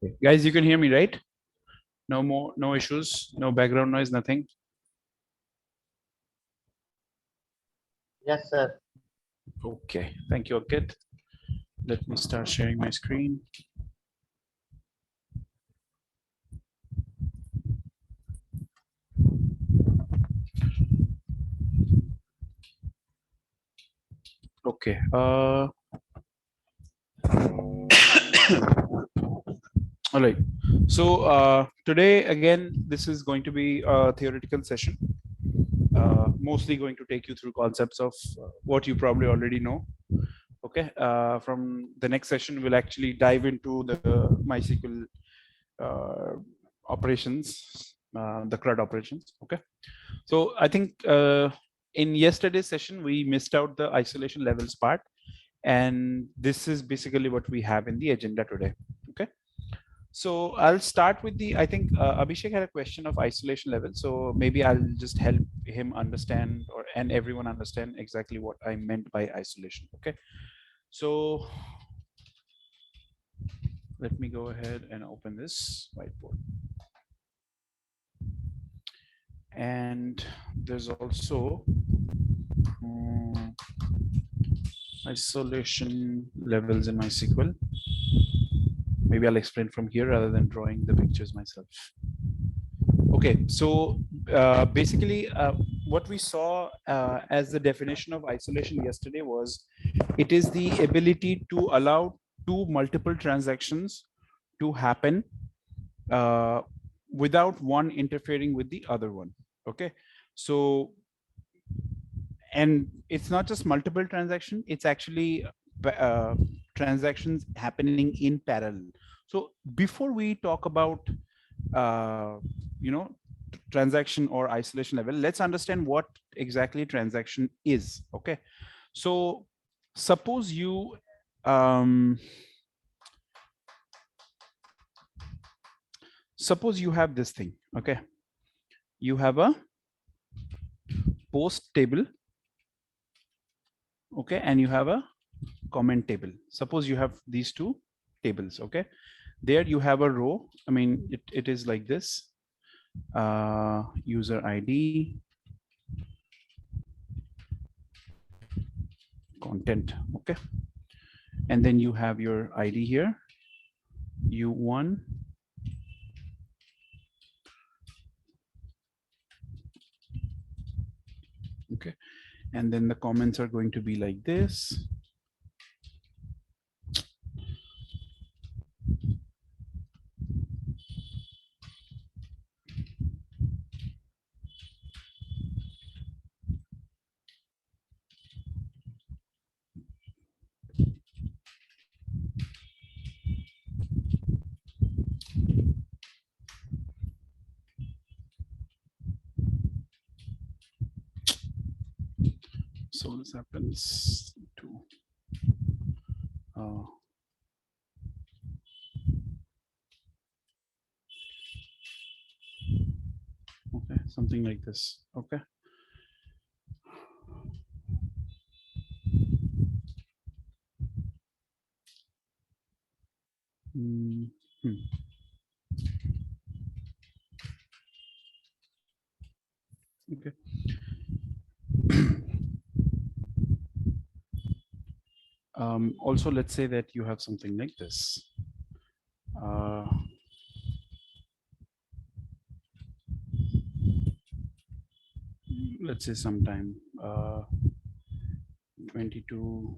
Okay. Guys, you can hear me, right? No issues, no background noise, nothing. Yes, sir. Okay, thank you, Ankit. Let me start sharing my screen. Okay. All right. So today, again, this is going to be a theoretical session. Mostly going to take you through concepts of what you probably already know. Okay. From the next session, we'll actually dive into the MySQL operations, the CRUD operations. Okay. So I think in yesterday's session, we missed out the isolation levels part. And this is basically what we have in the agenda today. Okay. So I'll start with I think Abhishek had a question of isolation level. So maybe I'll just help him understand and everyone understand exactly what I meant by isolation. Okay. So let me go ahead and open this whiteboard. And there's also isolation levels in MySQL. Maybe I'll explain from here rather than drawing the pictures myself. Okay, so basically what we saw as the definition of isolation yesterday was it is the ability to allow two multiple transactions to happen without one interfering with the other one. Okay, so and it's not just multiple transactions, it's actually transactions happening in parallel. So before we talk about you know, transaction or isolation level, let's understand what exactly transaction is. Okay, so suppose you have this thing. Okay, you have a post table, okay, and you have a comment table. Suppose you have these two tables. Okay, there you have a row. I mean, it is like this, user ID, content. Okay, and then you have your ID here, U1, okay, and then the comments are going to be like this. So this happens to okay, something like this. Okay, okay. Also, let's say that you have something like this. Let's say sometime 22.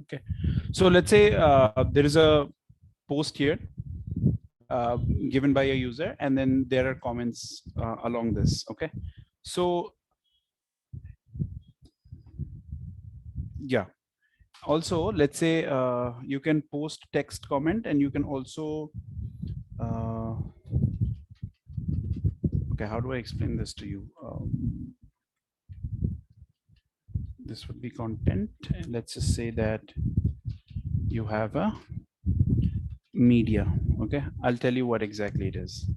Okay, so let's say there is a post here given by a user, and then there are comments along this. Okay, so yeah, also let's say you can post text comment, and you can also okay, how do I explain this to you? This would be content, and let's just say that you have a media. Okay, I'll tell you what exactly it is.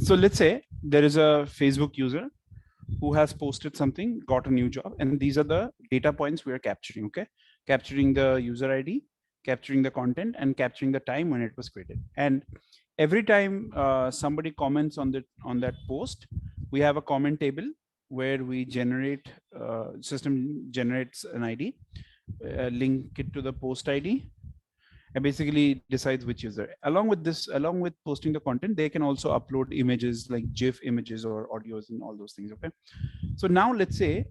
So let's say there is a Facebook user who has posted something, got a new job, and these are the data points we are capturing. Okay, capturing the user ID, capturing the content, and capturing the time when it was created. And every time somebody comments on that post, we have a comment table where we generate system generates an ID, link it to the post ID, and basically decides which user. Along with this, along with posting the content, they can also upload images like GIF images or audios and all those things. Okay, so now let's say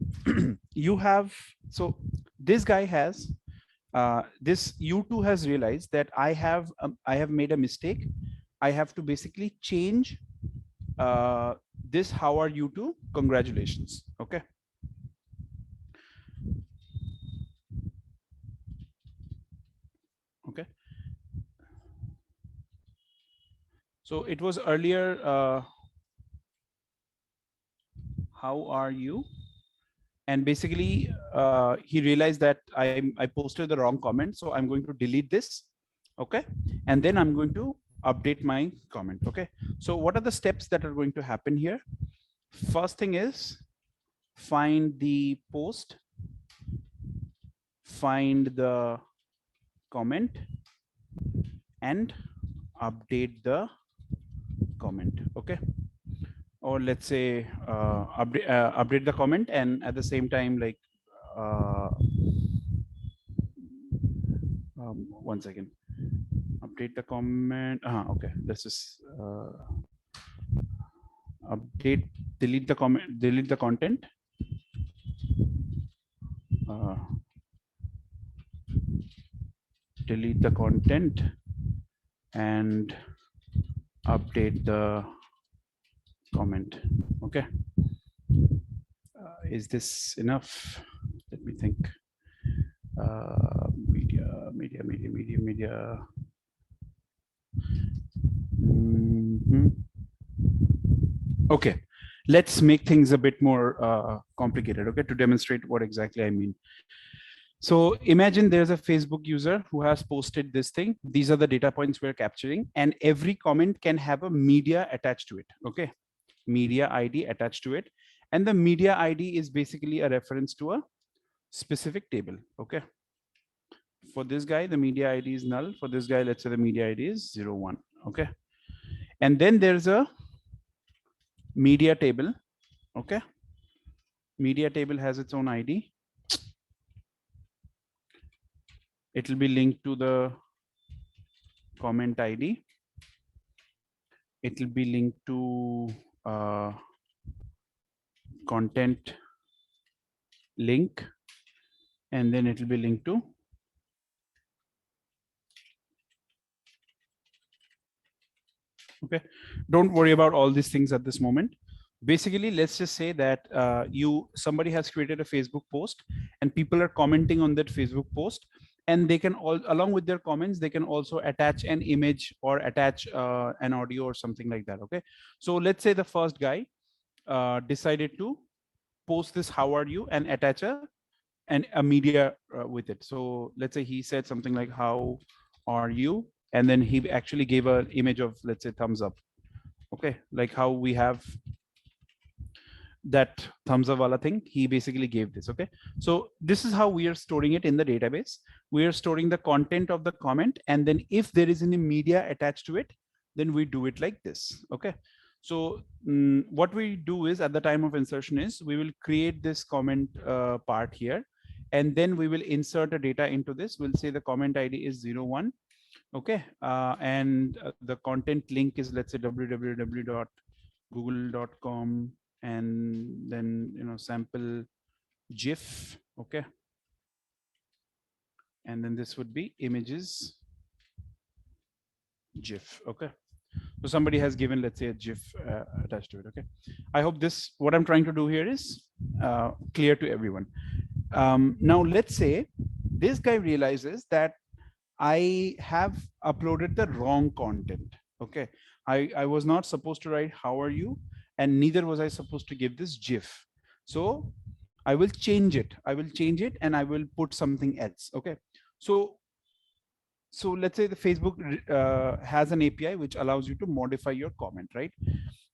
you have, so this guy has this U2 has realized that I have made a mistake. I have to basically change this how are you to congratulations. Okay, okay, so it was earlier how are you, and basically he realized that I posted the wrong comment, so I'm going to delete this. Okay, and then I'm going to update my comment. Okay, so what are the steps that are going to happen here? First thing is find the post, find the comment, and update the comment. Okay, or let's say update the comment, and at the same time, like one second, update the comment. Okay, let's just update, delete the comment, delete the content, delete the content, and update the comment. Okay, is this enough? Let me think. Media. Okay, let's make things a bit more complicated. Okay, to demonstrate what exactly I mean. So imagine there's a Facebook user who has posted this thing. These are the data points we're capturing, and every comment can have a media attached to it. Okay, media ID attached to it, and the media ID is basically a reference to a specific table. Okay, for this guy the media ID is null. For this guy, let's say the media ID is 01. Okay, and then there's a media table. Okay, media table has its own ID. It will be linked to the comment ID. It will be linked to content link, and then it will be linked to okay. Don't worry about all these things at this moment. Basically, let's just say that somebody has created a Facebook post and people are commenting on that Facebook post, and they can all, along with their comments, they can also attach an image or attach an audio or something like that. Okay, so let's say the first guy decided to post this how are you and attach a media with it. So let's say he said something like how are you, and then he actually gave an image of, let's say, thumbs up. Okay, like how we have that thumbs up wala thing, he basically gave this. Okay, so this is how we are storing it in the database. We are storing the content of the comment, and then if there is any media attached to it, then we do it like this. Okay, so what we do is at the time of insertion is we will create this comment part here, and then we will insert a data into this. We'll say the comment ID is 01. Okay, and the content link is, let's say, www.google.com, and then sample GIF. Okay, and then this would be images GIF. Okay, so somebody has given, let's say, a GIF attached to it. Okay, I hope this, what I'm trying to do here is clear to everyone. Now let's say this guy realizes that I have uploaded the wrong content. Okay, I was not supposed to write how are you, and neither was I supposed to give this GIF. So I will change it. I will change it and I will put something else. Okay, so let's say the Facebook has an API which allows you to modify your comment, right?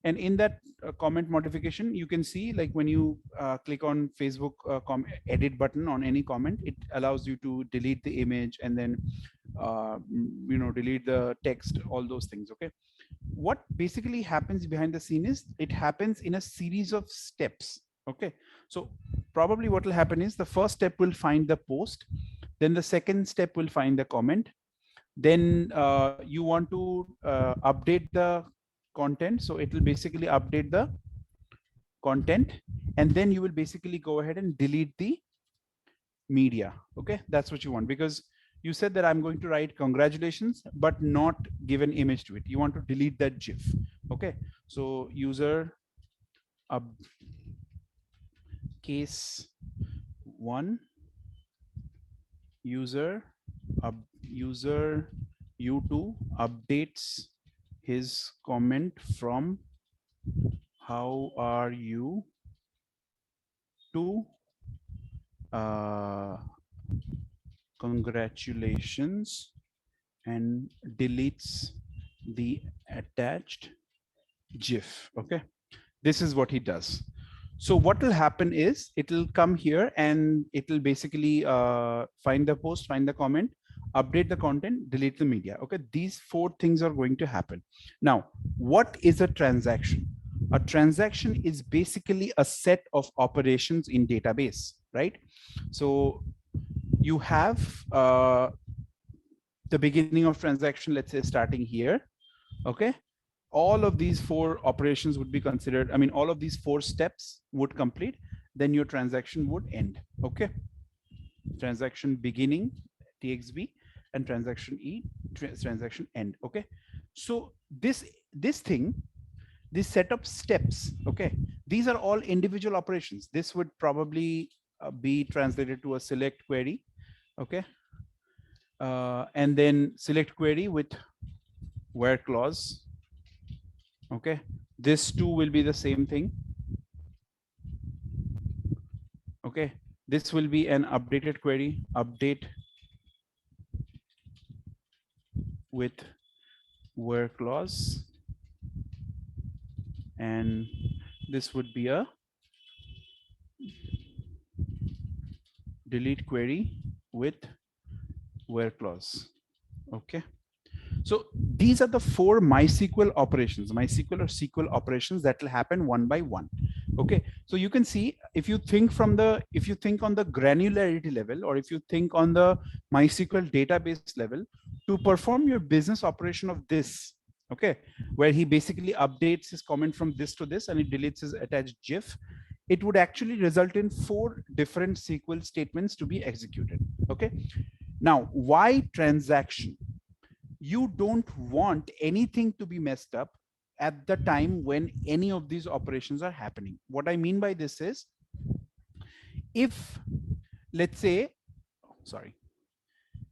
And in that comment modification, you can see like when you click on Facebook edit button on any comment, it allows you to delete the image and then delete the text, all those things. Okay, what basically happens behind the scene is it happens in a series of steps. Okay, so probably what will happen is the first step will find the post, then the second step will find the comment, then you want to update the content, so it will basically update the content, and then you will basically go ahead and delete the media. Okay, that's what you want, because you said that I'm going to write congratulations but not give an image to it. You want to delete that GIF. Okay, so user case 1, user u2 updates his comment from how are you to congratulations, and deletes the attached GIF. Okay, this is what he does. So what will happen is it will come here and it will basically find the post, find the comment, update the content, delete the media. Okay, these 4 things are going to happen. Now, what is a transaction? A transaction is basically a set of operations in database, right? So you have the beginning of transaction, let's say starting here. Okay, all of these 4 operations would be considered, I mean, all of these 4 steps would complete, then your transaction would end. Okay, transaction beginning, TXB, and transaction E, transaction end. Okay, so this set of steps, okay, these are all individual operations. This would probably be translated to a select query. Okay, and then select query with where clause. Okay, this too will be the same thing. Okay, this will be an updated query, update with where clause, and this would be a delete query with where clause. Okay, so these are the 4 MySQL operations, MySQL or SQL operations that will happen one by one. Okay, so you can see, if you think on the granularity level, or if you think on the MySQL database level, to perform your business operation of this, okay, where he basically updates his comment from this to this and it deletes his attached GIF, it would actually result in 4 different SQL statements to be executed. Okay, now why transaction? You don't want anything to be messed up at the time when any of these operations are happening. What I mean by this is, if let's say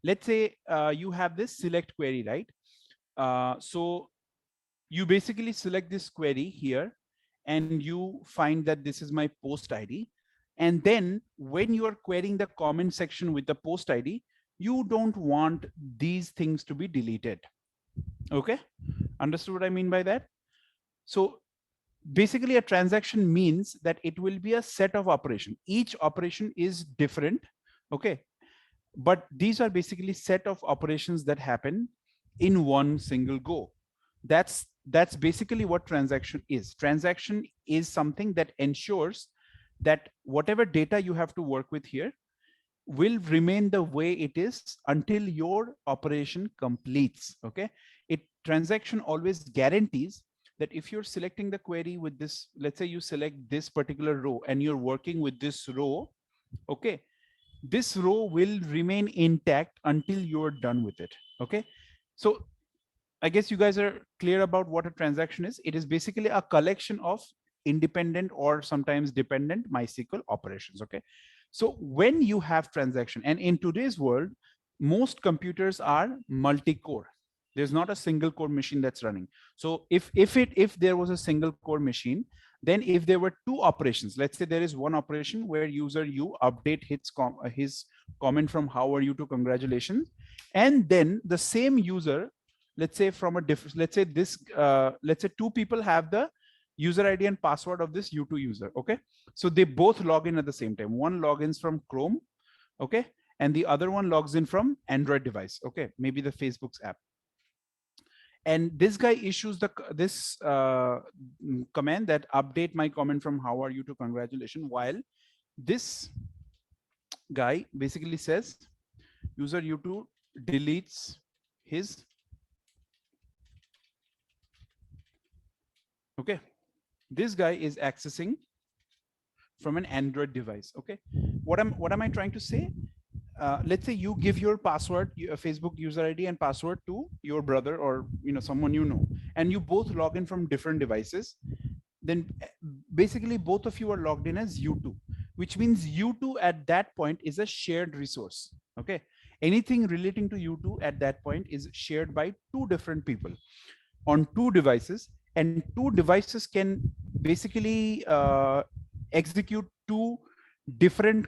you have this select query, right? So you basically select this query here and you find that this is my post ID. And then when you are querying the comment section with the post ID, you don't want these things to be deleted. Okay, understood what I mean by that? So basically a transaction means that it will be a set of operation. Each operation is different. Okay, but these are basically set of operations that happen in one single go. That's basically what transaction is. Transaction is something that ensures that whatever data you have to work with here will remain the way it is until your operation completes. Okay, transaction always guarantees that if you're selecting the query with this, let's say you select this particular row and you're working with this row, okay, this row will remain intact until you're done with it. Okay, so I guess you guys are clear about what a transaction is. It is basically a collection of independent or sometimes dependent MySQL operations. Okay, so when you have transaction, and in today's world, most computers are multi-core. There's not a single core machine that's running. So if there was a single core machine, then if there were 2 operations, let's say there is one operation where user you update his comment from how are you to congratulations, and then the same user, let's say from a different, let's say 2 people have the user ID and password of this U2 user. Okay, so they both log in at the same time. One logins from Chrome, okay, and the other one logs in from Android device. Okay, maybe the Facebook's app. And this guy issues this command that update my comment from how are you to congratulations, while this guy basically says user U2 deletes his. Okay, this guy is accessing from an Android device. Okay, what am I trying to say? Let's say you give your password, your Facebook user ID and password to your brother or someone and you both log in from different devices. Then basically both of you are logged in as U2, which means U2 at that point is a shared resource. Okay, anything relating to U2 at that point is shared by two different people on two devices, and two devices can basically execute two different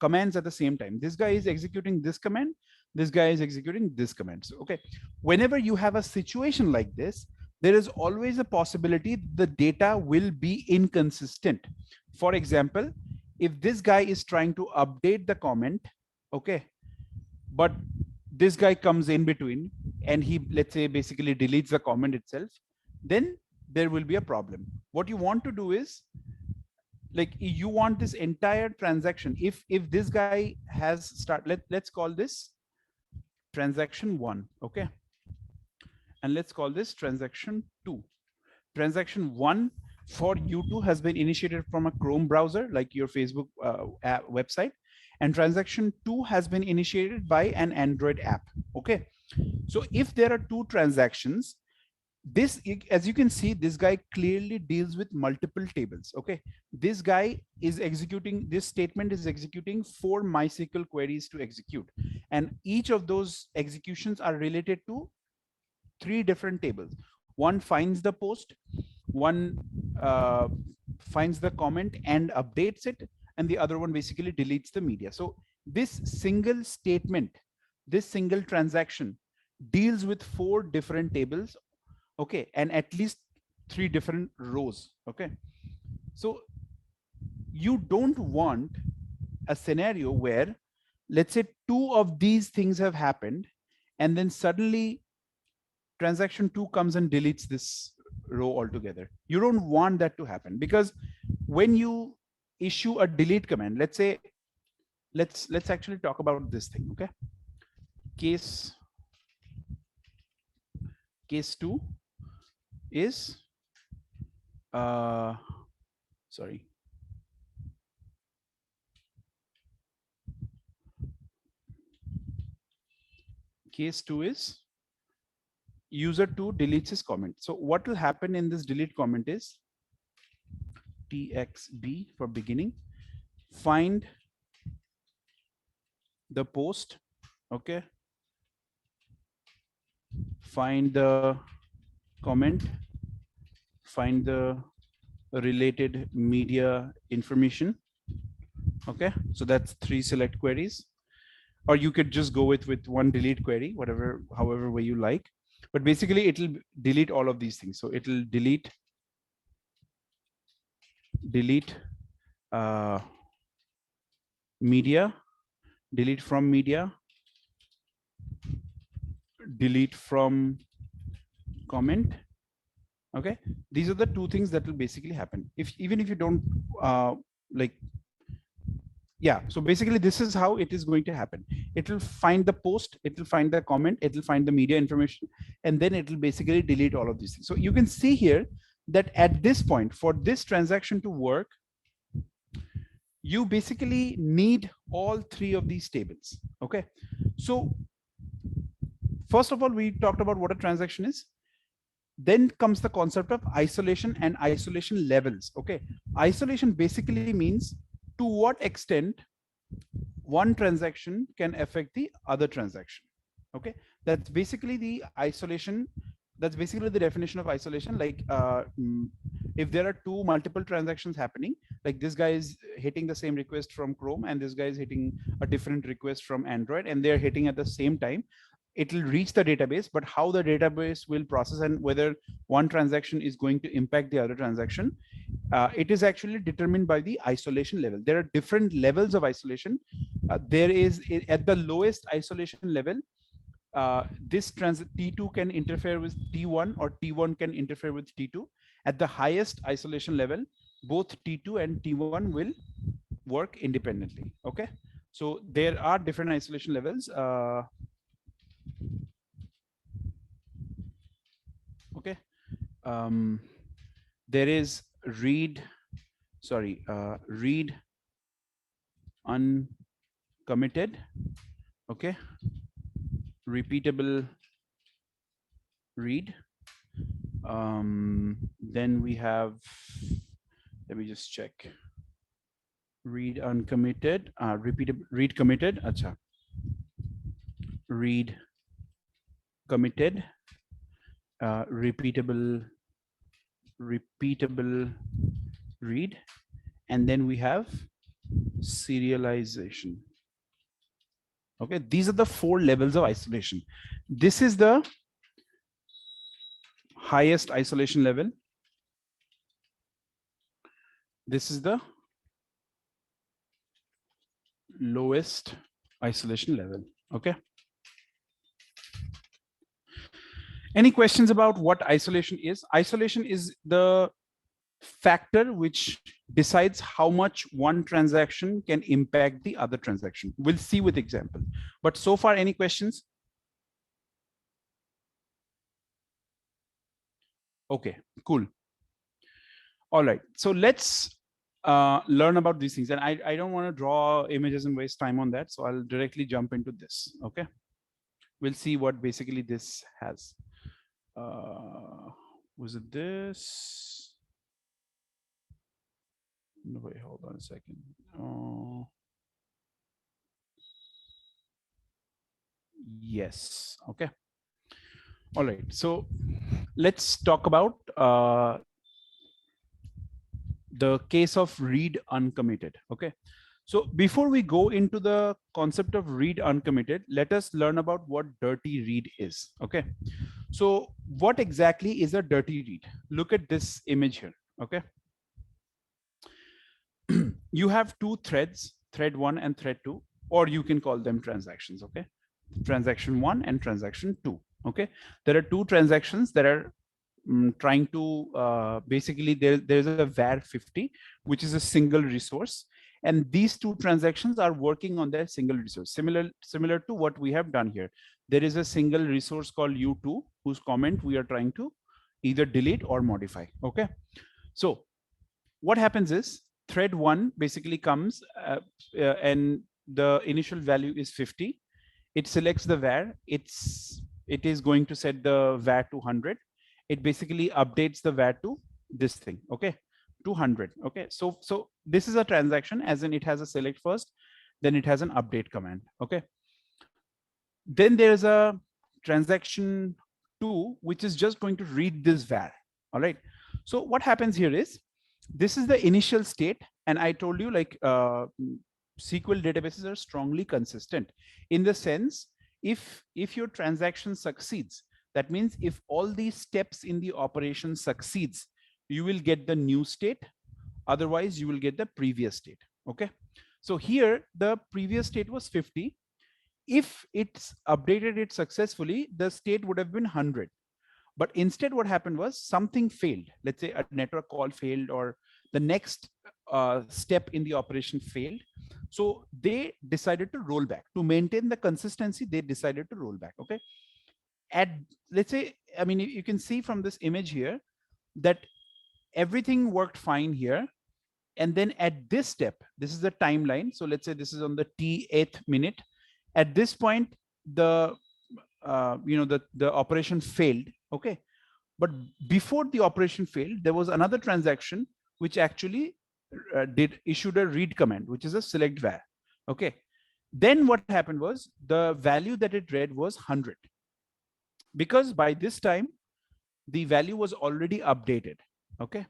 commands at the same time. This guy is executing this command, this guy is executing this command. So, okay, whenever you have a situation like this, there is always a possibility the data will be inconsistent. For example, if this guy is trying to update the comment, okay, but this guy comes in between and he, let's say, basically deletes the comment itself, then there will be a problem. What you want to do is, like, you want this entire transaction, if this guy has let's call this transaction 1, okay, and let's call this transaction 2. Transaction 1 for U2 has been initiated from a Chrome browser, like your Facebook app website, and transaction 2 has been initiated by an Android app. Okay, so if there are two transactions, this, as you can see, this guy clearly deals with multiple tables. Okay, this guy is executing, this statement is executing 4 MySQL queries to execute, and each of those executions are related to 3 different tables. One finds the post, one finds the comment and updates it, and the other one basically deletes the media. So this single statement, this single transaction deals with 4 different tables, okay, and at least 3 different rows. Okay, so you don't want a scenario where, let's say, 2 of these things have happened and then suddenly transaction 2 comes and deletes this row altogether. You don't want that to happen, because when you issue a delete command, let's say, let's actually talk about this thing. Okay, case 2 is sorry, case 2 is user 2 deletes his comment. So what will happen in this delete comment is txb for beginning, find the post, okay, find the comment, find the related media information. Okay, so that's 3 select queries, or you could just go with one delete query, whatever, however way you like. But basically it will delete all of these things. So it will delete media, delete from media, delete from comment. Okay, these are the 2 things that will basically happen even if you don't yeah. So basically this is how it is going to happen. It will find the post, it will find the comment, it will find the media information, and then it will basically delete all of these things. So you can see here that at this point, for this transaction to work, you basically need all 3 of these tables. Okay, so first of all, we talked about what a transaction is. Then comes the concept of isolation and isolation levels. Okay, isolation basically means to what extent one transaction can affect the other transaction. Okay, that's basically the isolation. That's basically the definition of isolation. Like if there are 2 multiple transactions happening, like this guy is hitting the same request from Chrome and this guy is hitting a different request from Android, and they're hitting at the same time, it will reach the database, but how the database will process and whether one transaction is going to impact the other transaction, it is actually determined by the isolation level. There are different levels of isolation. There is at the lowest isolation level, this T2 can interfere with T1 or T1 can interfere with T2. At the highest isolation level, both T2 and T1 will work independently. Okay, so there are different isolation levels. Okay, there is read uncommitted. Okay, repeatable read. Then we have, let me just check. Read uncommitted, repeatable read committed. Acha. Read committed, repeatable read, and then we have serialization. Okay, these are the 4 levels of isolation. This is the highest isolation level. This is the lowest isolation level. Okay. Any questions about what isolation is? Isolation is the factor which decides how much one transaction can impact the other transaction. We'll see with example. But so far, any questions? Okay, cool. All right, so let's learn about these things. And I don't want to draw images and waste time on that. So I'll directly jump into this. Okay, we'll see what basically this has. Was it this? No, wait, hold on a second. Yes, okay. All right, so let's talk about the case of read uncommitted. Okay, so before we go into the concept of read uncommitted, let us learn about what dirty read is. Okay, so what exactly is a dirty read? Look at this image here. Okay, you have 2 threads, thread 1 and thread 2, or you can call them transactions. Okay, transaction 1 and transaction 2. Okay, there are 2 transactions that are trying to basically there's a var 50, which is a single resource, and these 2 transactions are working on their single resource, similar to what we have done here. There is a single resource called u2 whose comment we are trying to either delete or modify. Okay, so what happens is thread 1 basically comes and the initial value is 50. It selects the var. It is going to set the var to 100. It basically updates the var to this thing. Okay, 200. Okay, so this is a transaction, as in it has a select first, then it has an update command. Okay, then there's a transaction 2 which is just going to read this var. All right, so what happens here is this is the initial state, and I told you, like SQL databases are strongly consistent in the sense, if your transaction succeeds, that means if all these steps in the operation succeeds, you will get the new state. Otherwise, you will get the previous state. Okay, so here the previous state was 50. If it's updated it successfully, the state would have been 100. But instead, what happened was something failed. Let's say a network call failed, or the next step in the operation failed. So they decided to roll back. To maintain the consistency, they decided to roll back. Okay. Let's say, I mean, you can see from this image here that everything worked fine here. And then at this step, this is the timeline. So let's say this is on the T8th minute. At this point, the the operation failed. Okay, but before the operation failed, there was another transaction which actually issued a read command, which is a select var. Okay, then what happened was the value that it read was 100, because by this time the value was already updated. Okay,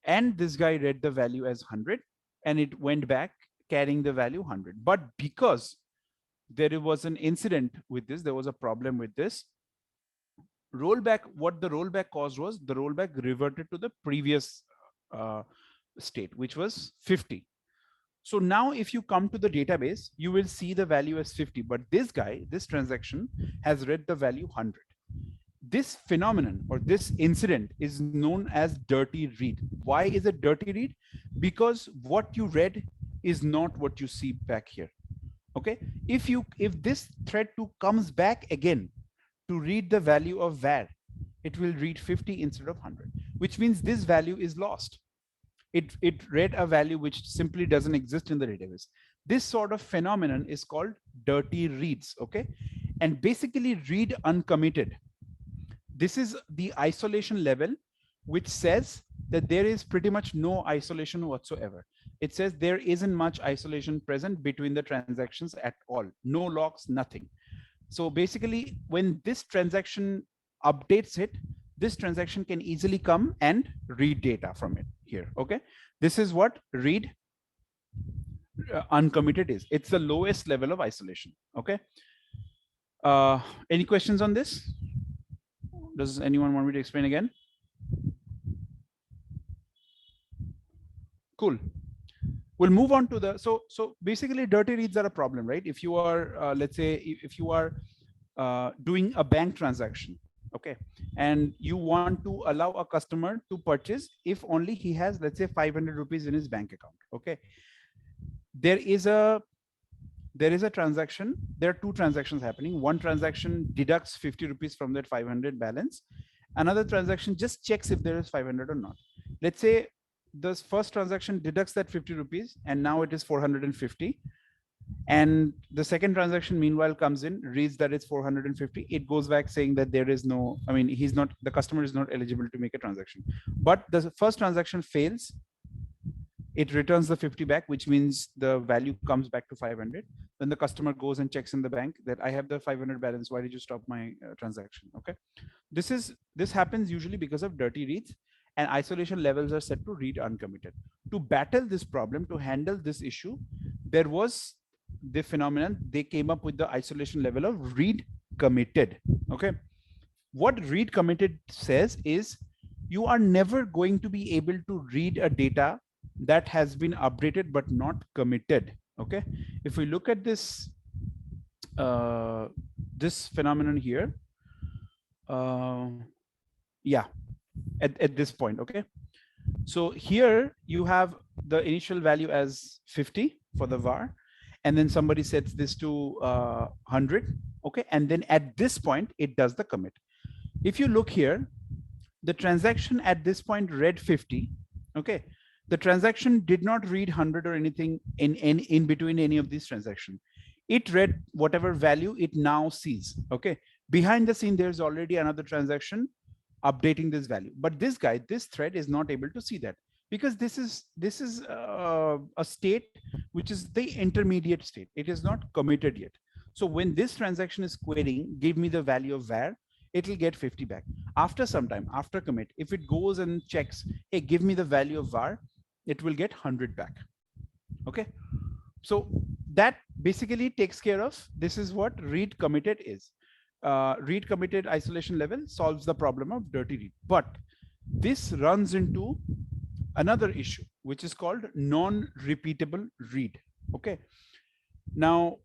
and this guy read the value as 100, and it went back carrying the value 100. But because there was an incident with this, there was a problem with this. Rollback, what the rollback caused was the rollback reverted to the previous state, which was 50. So now if you come to the database, you will see the value as 50, but this guy, this transaction has read the value 100. This phenomenon or this incident is known as dirty read. Why is it dirty read? Because what you read is not what you see back here. Okay, if this thread 2 comes back again to read the value of var, it will read 50 instead of 100, which means this value is lost. It read a value which simply doesn't exist in the database. This sort of phenomenon is called dirty reads. Okay, and basically read uncommitted. This is the isolation level, which says that there is pretty much no isolation whatsoever. It says there isn't much isolation present between the transactions at all. No locks, nothing. So basically, when this transaction updates it, this transaction can easily come and read data from it here. Okay, this is what read uncommitted is. It's the lowest level of isolation. Okay, any questions on this? Does anyone want me to explain again? Cool. We'll move on to the, so basically dirty reads are a problem, right? If you are, let's say, if you are doing a bank transaction, okay, and you want to allow a customer to purchase if only he has, let's say, 500 rupees in his bank account. Okay, there is a transaction, there are two transactions happening. One transaction deducts 50 rupees from that 500 balance. Another transaction just checks if there is 500 or not. Let's say the first transaction deducts that 50 rupees and now it is 450. And the second transaction meanwhile comes in, reads that it's 450. It goes back saying that there is no, I mean, the customer is not eligible to make a transaction. But the first transaction fails. It returns the 50 back, which means the value comes back to 500. Then the customer goes and checks in the bank that I have the 500 balance. Why did you stop my transaction? Okay, this happens usually because of dirty reads, and isolation levels are set to read uncommitted. To battle this problem, to handle this issue, there was the phenomenon. They came up with the isolation level of read committed. Okay, what read committed says is you are never going to be able to read a data that has been updated but not committed. Okay, if we look at this this phenomenon here, yeah, at this point. Okay, so here you have the initial value as 50 for the var, and then somebody sets this to 100. Okay, and then at this point it does the commit. If you look here, the transaction at this point read 50. Okay, the transaction did not read 100 or anything in between any of these transactions. It read whatever value it now sees. Okay, behind the scene there's already another transaction updating this value, but this guy, this thread, is not able to see that because this is a state which is the intermediate state. It is not committed yet. So when this transaction is querying, give me the value of var, it will get 50 back. After some time, after commit, if it goes and checks, hey, give me the value of var, it will get 100 back. Okay, so that basically takes care of, this is what read committed is. Read committed isolation level solves the problem of dirty read, but this runs into another issue, which is called non-repeatable read. Okay, now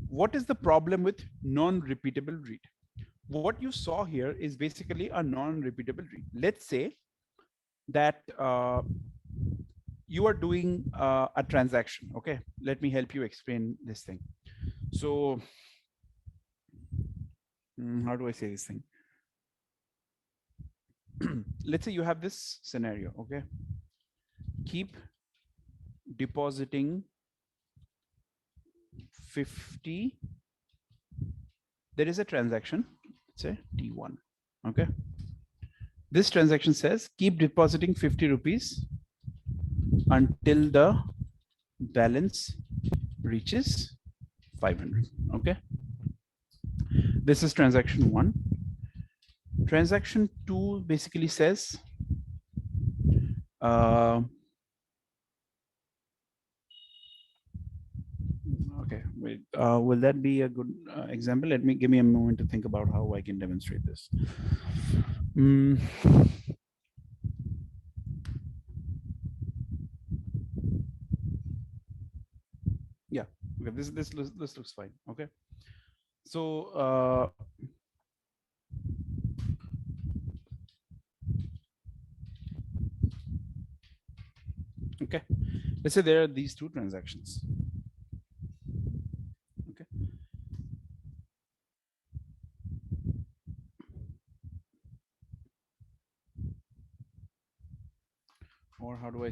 what is the problem with non-repeatable read? What you saw here is basically a non-repeatable read. Let's say that you are doing a transaction. Okay, let me help you explain this thing. So how do I say this thing? Let's say you have this scenario. Okay, keep depositing 50. There is a transaction, say T1. Okay, this transaction says keep depositing 50 rupees until the balance reaches 500. Okay, this is transaction 1. Transaction 2 basically says how Okay, wait. Will that be a good example? Give me a moment to think about how I can demonstrate this. Yeah. Okay. This looks fine. Okay. So okay. Let's say there are these two transactions. Okay. Or how do I?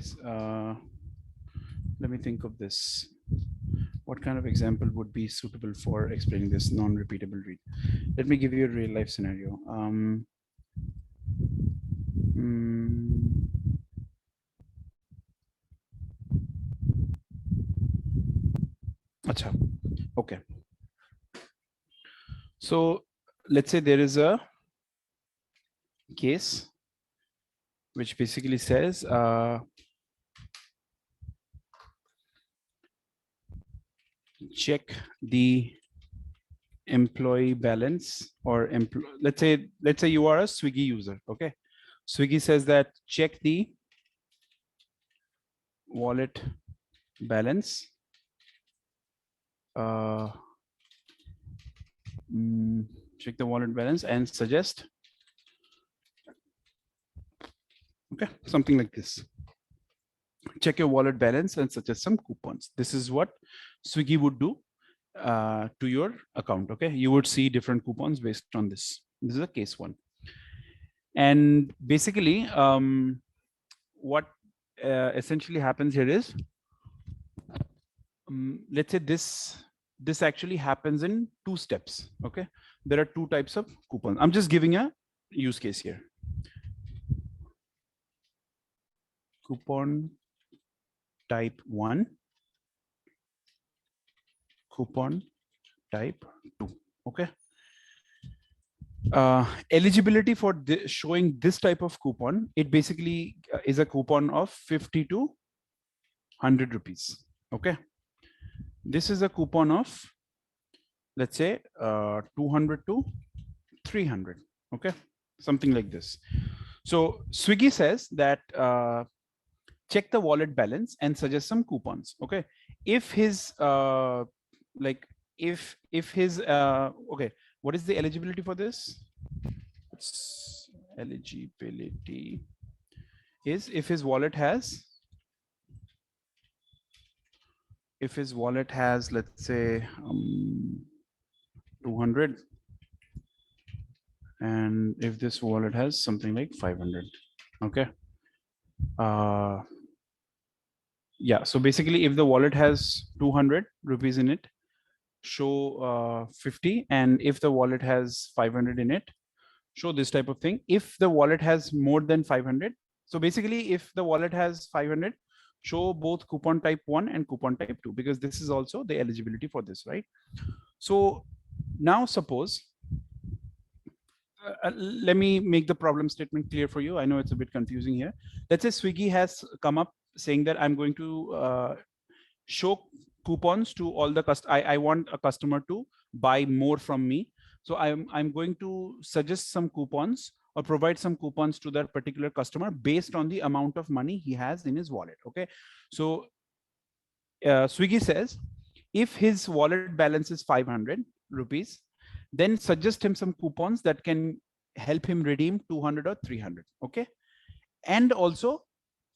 Let me think of this. What kind of example would be suitable for explaining this non-repeatable read? Let me give you a real life scenario. Acha. Okay. So let's say there is a case which basically says check the employee balance, or let's say you are a Swiggy user. Okay, Swiggy says that check the wallet balance, check the wallet balance and suggest, okay, something like this. Check your wallet balance and suggest some coupons. This is what Swiggy would do to your account. Okay, you would see different coupons based on this. This is a case one. And basically what essentially happens here is, let's say this actually happens in two steps. Okay, there are two types of coupons. I'm just giving a use case here. Coupon type 1, coupon type 2. Okay, eligibility for showing this type of coupon, it basically is a coupon of 50 to 100 rupees. Okay, this is a coupon of, let's say 200 to 300. Okay, something like this. So Swiggy says that check the wallet balance and suggest some coupons. Okay, if his if his okay, what is the eligibility for this? It's eligibility is if his wallet has, let's say 200, and if this wallet has something like 500. Okay, yeah, so basically if the wallet has 200 rupees in it, show 50, and if the wallet has 500 in it, show this type of thing. If the wallet has more than 500, so basically if the wallet has 500, show both coupon type 1 and coupon type 2, because this is also the eligibility for this, right? So now suppose let me make the problem statement clear for you. I know it's a bit confusing here. Let's say Swiggy has come up saying that I'm going to show coupons to all the I want a customer to buy more from me. So I'm going to suggest some coupons or provide some coupons to that particular customer based on the amount of money he has in his wallet. Okay, so Swiggy says if his wallet balance is 500 rupees, then suggest him some coupons that can help him redeem 200 or 300. Okay, and also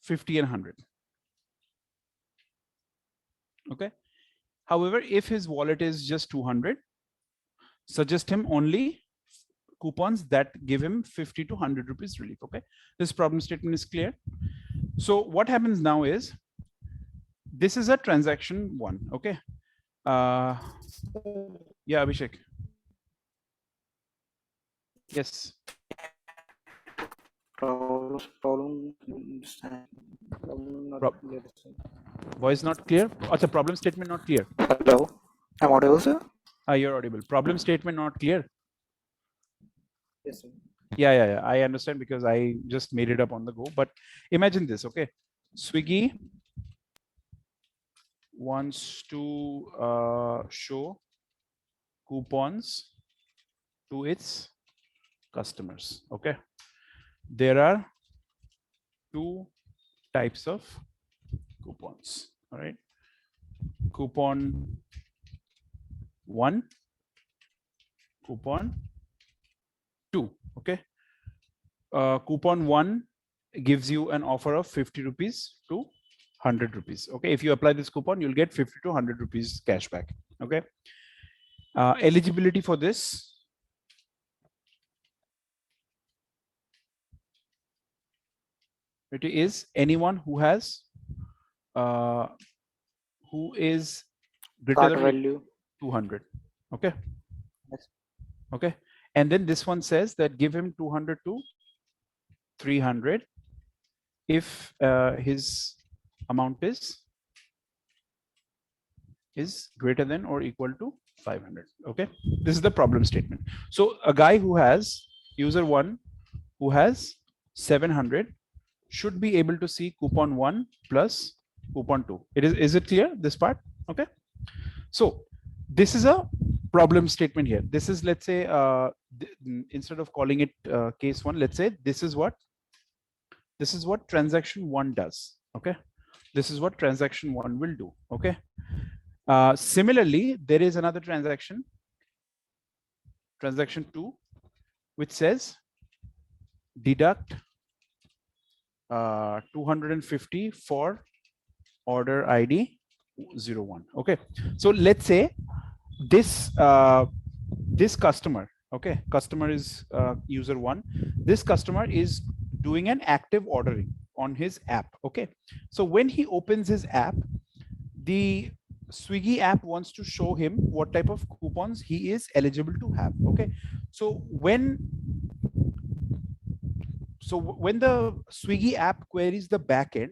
50 and 100. Okay, however, if his wallet is just 200, suggest him only coupons that give him 50 to 100 rupees relief. Okay, this problem statement is clear. So what happens now is, this is a transaction 1. Okay, yeah, Abhishek. Yes. Voice not clear. Acha, problem statement not clear. Hello, I'm audible, sir? You're audible. Problem statement not clear. Yes, sir. Yeah. I understand, because I just made it up on the go. But imagine this. Okay, Swiggy wants to show coupons to its customers. Okay, there are two types of coupons. All right, coupon 1, coupon 2. Okay, coupon 1 gives you an offer of 50 rupees to 100 rupees. Okay, if you apply this coupon, you'll get 50 to 100 rupees cash back. Okay, eligibility for this. It is anyone who has who is greater Cart than value. 200. Okay. Yes. Okay, and then this one says that give him 200 to 300 if his amount is greater than or equal to 500. Okay, this is the problem statement. So a guy who has user 1 who has 700 should be able to see coupon 1 plus coupon 2. Is it clear, this part? Okay, so this is a problem statement here. This is, let's say, instead of calling it case 1, let's say this is what transaction 1 does. Okay, this is what transaction 1 will do. Okay, similarly, there is another transaction 2, which says deduct 250 for order ID 01. Okay, so let's say this this customer, okay, customer is user 1. This customer is doing an active ordering on his app. Okay, so when he opens his app, the Swiggy app wants to show him what type of coupons he is eligible to have. Okay, so when the Swiggy app queries the backend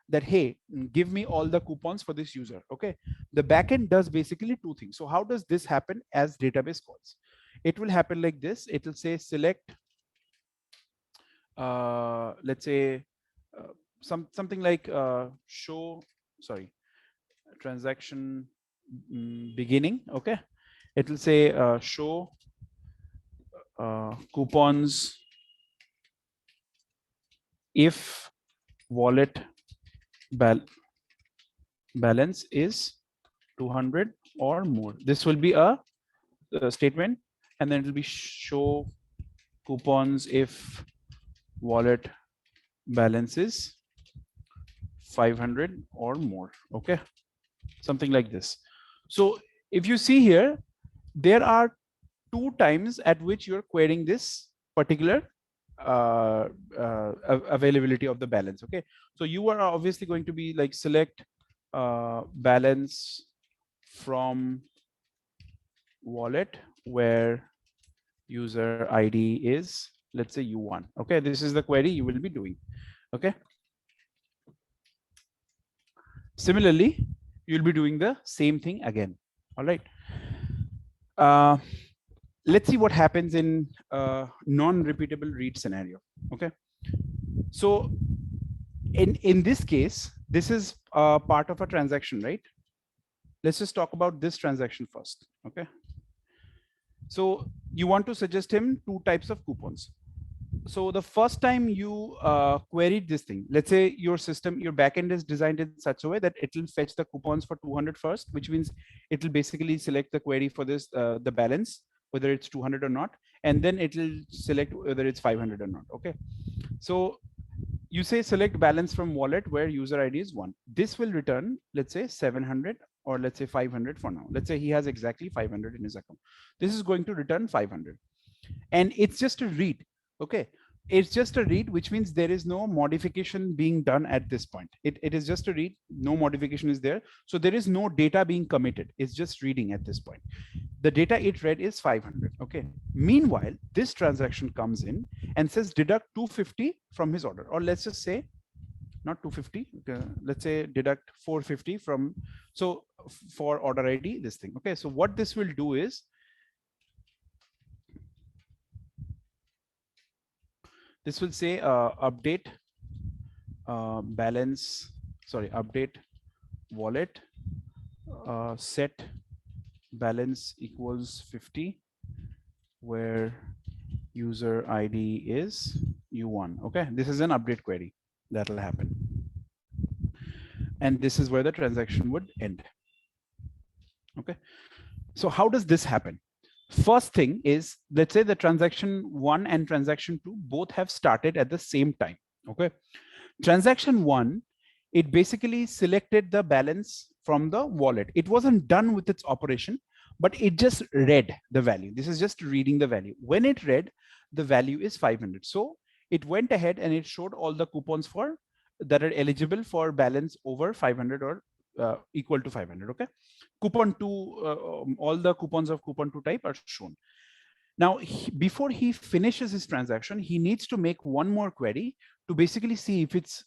that, hey, give me all the coupons for this user. Okay, the backend does basically two things. So how does this happen as database calls? It will happen like this. It will say select, let's say something like show, sorry, transaction beginning. Okay, it will say show coupons if wallet balance is 200 or more. This will be a statement, and then it will be show coupons if wallet balance is 500 or more. Okay, something like this. So if you see here, there are 2 times at which you're querying this particular availability of the balance. Okay, so you are obviously going to be like select balance from wallet where user ID is, let's say, U1. Okay, this is the query you will be doing. Okay, similarly, you'll be doing the same thing again. All right, let's see what happens in non-repeatable read scenario. Okay, so in this case, this is part of a transaction, right? Let's just talk about this transaction first. Okay, so you want to suggest him 2 types of coupons. So the first time you queried this thing, let's say your system, your backend is designed in such a way that it will fetch the coupons for 200 first, which means it will basically select the query for this, the balance, whether it's 200 or not, and then it will select whether it's 500 or not. Okay, so you say select balance from wallet where user ID is 1. This will return, let's say 700, or let's say 500 for now. Let's say he has exactly 500 in his account. This is going to return 500, and it's just a read. Okay, it's just a read, which means there is no modification being done at this point. It is just a read, no modification is there, so there is no data being committed. It's just reading at this point. The data it read is 500. Okay, meanwhile, this transaction comes in and says deduct 250 from his order, or let's just say not 250, okay, let's say deduct 450 from, so for order ID, this thing. Okay, so what this will do is this will say update balance, sorry, update wallet set balance equals 50, where user ID is U1. Okay, this is an update query that will happen. And this is where the transaction would end. Okay, so how does this happen? First thing is, let's say the transaction 1 and transaction 2 both have started at the same time. Okay, transaction 1, it basically selected the balance from the wallet. It wasn't done with its operation, but it just read the value. This is just reading the value. When it read, the value is 500. So it went ahead and it showed all the coupons for that are eligible for balance over 500 or equal to 500. Okay, coupon 2, all the coupons of coupon 2 type are shown. Now, before he finishes his transaction, he needs to make one more query to basically see if it's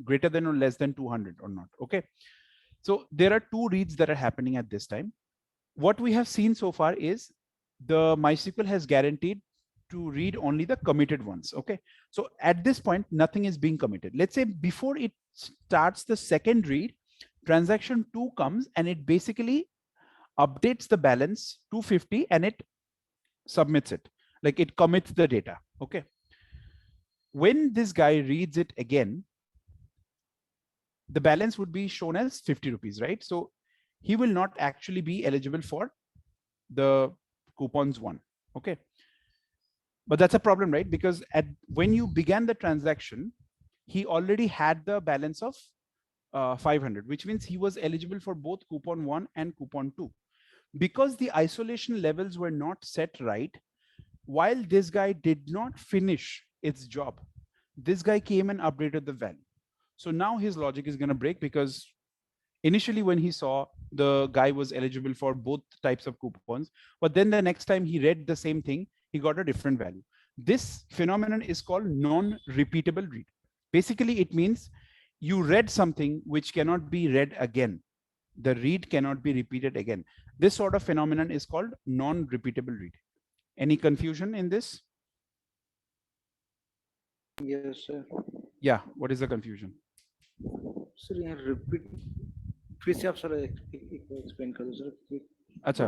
greater than or less than 200 or not. Okay, so there are two reads that are happening at this time. What we have seen so far is the MySQL has guaranteed to read only the committed ones. Okay, so at this point, nothing is being committed. Let's say before it starts the second read, transaction 2 comes and it basically updates the balance 250 and it submits it, like it commits the data. Okay, when this guy reads it again, the balance would be shown as 50 rupees, right? So he will not actually be eligible for the coupons 1. Okay, but that's a problem, right? Because when you began the transaction, he already had the balance of 500, which means he was eligible for both coupon 1 and coupon 2. Because the isolation levels were not set right, while this guy did not finish its job, this guy came and updated the value. So now his logic is going to break, because initially when he saw, the guy was eligible for both types of coupons, but then the next time he read the same thing, he got a different value. This phenomenon is called non-repeatable read. Basically, it means you read something which cannot be read again. The read cannot be repeated again. This sort of phenomenon is called non-repeatable read. Any confusion in this? Yes, sir. Yeah, what is the confusion? Sir, यहाँ repeat फिर से आप sir explain कर दो sir. अच्छा,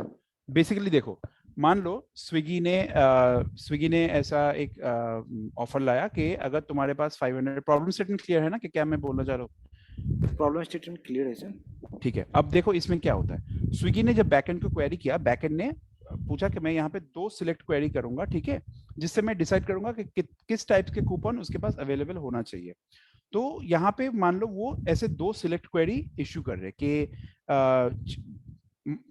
basically देखो, मान लो Swiggy ने ऐसा एक ऑफर लाया कि अगर तुम्हारे पास 500, प्रॉब्लम स्टेटमेंट क्लियर है ना कि क्या मैं बोलना चाह रहा हूँ? प्रॉब्लम स्टेटमेंट क्लियर है सर. ठीक है, अब देखो इसमें क्या होता है. स्विगी ने जब बैकएंड को क्वेरी किया, बैकएंड ने पूछा कि मैं यहाँ पे 2 सिलेक्ट क्वेरी करूंगा, ठीक है, जिससे मैं डिसाइड करूंगा कि किस टाइप के कूपन उसके पास अवेलेबल होना चाहिए. तो यहाँ पे मान लो वो ऐसे 2 सिलेक्ट क्वेरी इश्यू कर रहे कि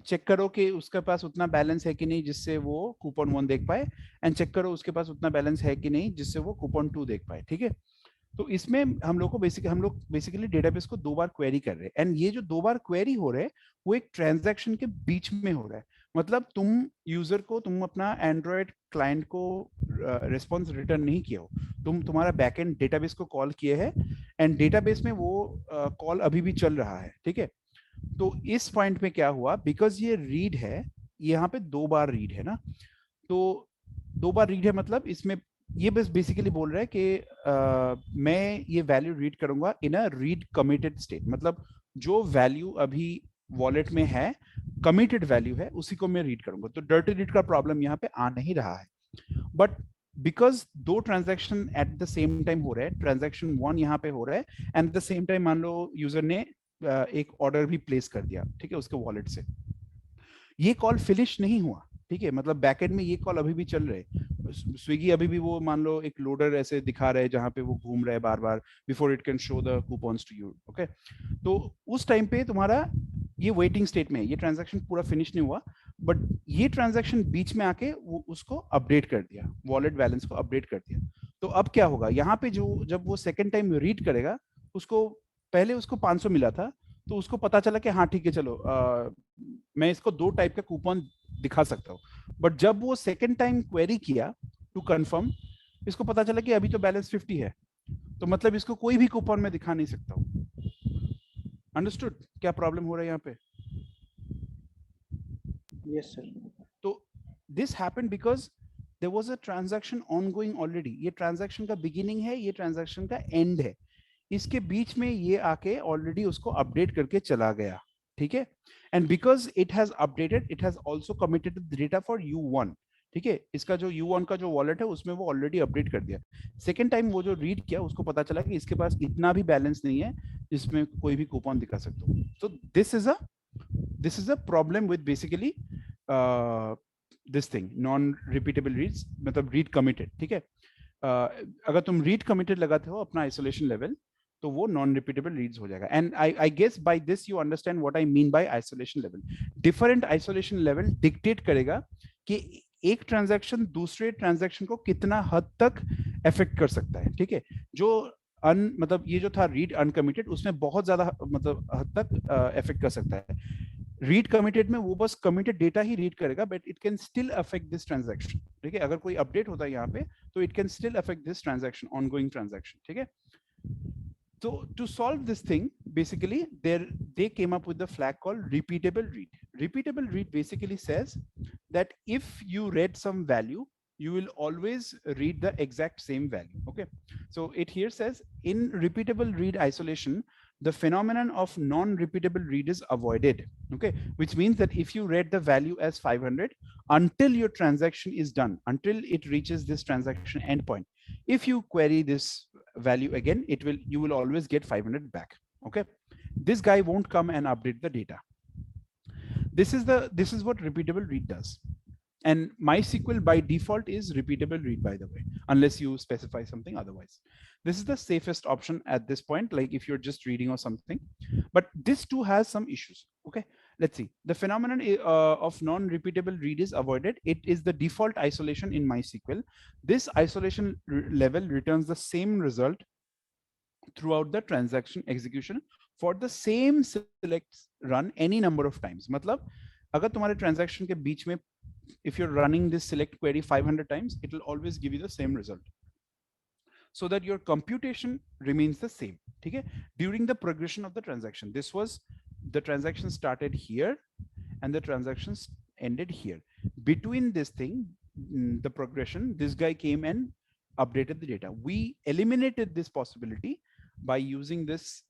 चेक करो कि उसके पास उतना बैलेंस है कि नहीं जिससे वो कूपन 1 देख पाए, एंड चेक करो उसके पास उतना बैलेंस है कि नहीं जिससे वो कूपन 2 देख पाए. ठीक है, तो इसमें हम लोग बेसिकली डेटाबेस को 2 बार क्वेरी कर रहे हैं, एंड ये जो 2 बार क्वेरी हो रहे हैं वो एक ट्रांजैक्शन के बीच में हो रहा है. मतलब तुम अपना एंड्रॉयड क्लाइंट को रिस्पॉन्स रिटर्न नहीं किया हो, तुम्हारा बैकएंड डेटाबेस को कॉल किए है, एंड डेटाबेस में वो कॉल अभी भी चल रहा है. ठीक है, तो इस पॉइंट में क्या हुआ, बिकॉज ये रीड है, यहाँ पे 2 बार रीड है ना, तो 2 बार रीड है, मतलब इसमें ये बस बेसिकली बोल रहा है कि मैं ये वैल्यू रीड करूंगा इन अ रीड कमिटेड स्टेट. मतलब जो वैल्यू अभी वॉलेट में है, कमिटेड वैल्यू है, उसी को मैं रीड करूंगा. तो डर्टी रीड का प्रॉब्लम यहाँ पे आ नहीं रहा है. But because 2 transaction at the same time हो रहे हैं, ट्रांजैक्शन 1 यहाँ पे हो रहा है, and at the same time मान लो यूजर ने एक ऑर्डर भी प्लेस कर दिया, ठीक है, उसके वॉलेट से. ये कॉल फिनिश नहीं हुआ, ठीक है, मतलब बैकएंड में ये कॉल अभी भी चल रहे. स्विगी अभी भी वो मान लो एक लोडर ऐसे दिखा रहे हैं जहां पे वो घूम रहे हैं बार बार before it can show the coupons to you. Okay, तो उस टाइम पे तुम्हारा ये वेटिंग स्टेट में है, ये ट्रांजैक्शन पूरा फिनिश नहीं हुआ, बट ये ट्रांजैक्शन बीच में आके वो उसको अपडेट कर दिया, वॉलेट बैलेंस को अपडेट कर दिया. तो अब क्या होगा, यहाँ पे जब वो सेकेंड टाइम रीड करेगा, उसको पहले उसको 500 मिला था, तो उसको पता चला कि हाँ ठीक है, चलो मैं इसको 2 टाइप का कूपन दिखा सकता हूँ. बट जब वो सेकेंड टाइम क्वेरी किया टू कंफर्म, इसको पता चला कि अभी तो बैलेंस 50 है, तो मतलब इसको कोई भी कूपन में दिखा नहीं सकता हूँ. अंडरस्टूड क्या प्रॉब्लम हो रहा है यहाँ पे? Yes sir. तो this happened because there was a transaction ongoing already. ये ट्रांजैक्शन का बिगिनिंग है, ये ट्रांजैक्शन का एंड है, इसके बीच में ये आके ऑलरेडी उसको अपडेट करके चला गया. ठीक है, and because it has updated, it has also committed the data for U1, ठीक है, इसका जो U1 का जो वॉलेट है उसमें वो ऑलरेडी अपडेट कर दिया। सेकेंड टाइम वो जो रीड किया उसको पता चला कि इसके पास इतना भी बैलेंस नहीं है जिसमें कोई भी कूपन दिखा सकते हो। तो this is a problem with basically this thing non repeatable reads, मतलब रीड कमिटेड, ठीक है। अगर तुम रीड कमिटेड लगाते हो अपना आइसोलेशन लेवल तो वो नॉन रिपीटेबल रीड्स हो जाएगा। And I guess by this you understand what I mean by isolation level. Different isolation level dictate करेगा कि एक ट्रांजैक्शन दूसरे ट्रांजैक्शन को कितना हद तक अफेक्ट कर सकता है, ठीक है। जो मतलब ये जो था रीड अनकमिटेड उसमें बहुत ज्यादा मतलब हद तक अफेक्ट कर सकता है। रीड कमिटेड में वो बस कमिटेड डेटा ही रीड करेगा, but it can still affect this transaction, ठीक है। अगर कोई अपडेट होता है यहाँ पे तो it can still affect this transaction, ongoing transaction, ठीक है। So to solve this thing, basically they came up with the flag called repeatable read. Repeatable read basically says that if you read some value, you will always read the exact same value. Okay, so it here says in repeatable read isolation, the phenomenon of non-repeatable read is avoided. Okay, which means that if you read the value as 500 until your transaction is done, until it reaches this transaction endpoint, if you query this value again, you will always get 500 back. Okay, this guy won't come and update the data. This is what repeatable read does. And MySQL by default is repeatable read, by the way, unless you specify something otherwise. This is the safest option at this point, like if you're just reading or something, but this too has some issues. Okay, let's see. The phenomenon of non-repeatable read is avoided. It is the default isolation in MySQL. This isolation level returns the same result throughout the transaction execution for the same selects run any number of times. मतलब अगर तुम्हारे transaction के बीच में if you're running this select query 500 times, it will always give you the same result, so that your computation remains the same, okay, during the progression of the transaction. This was the transaction started here and the transactions ended here. Between this thing, the progression, this guy came and updated the data. We eliminated this possibility by using this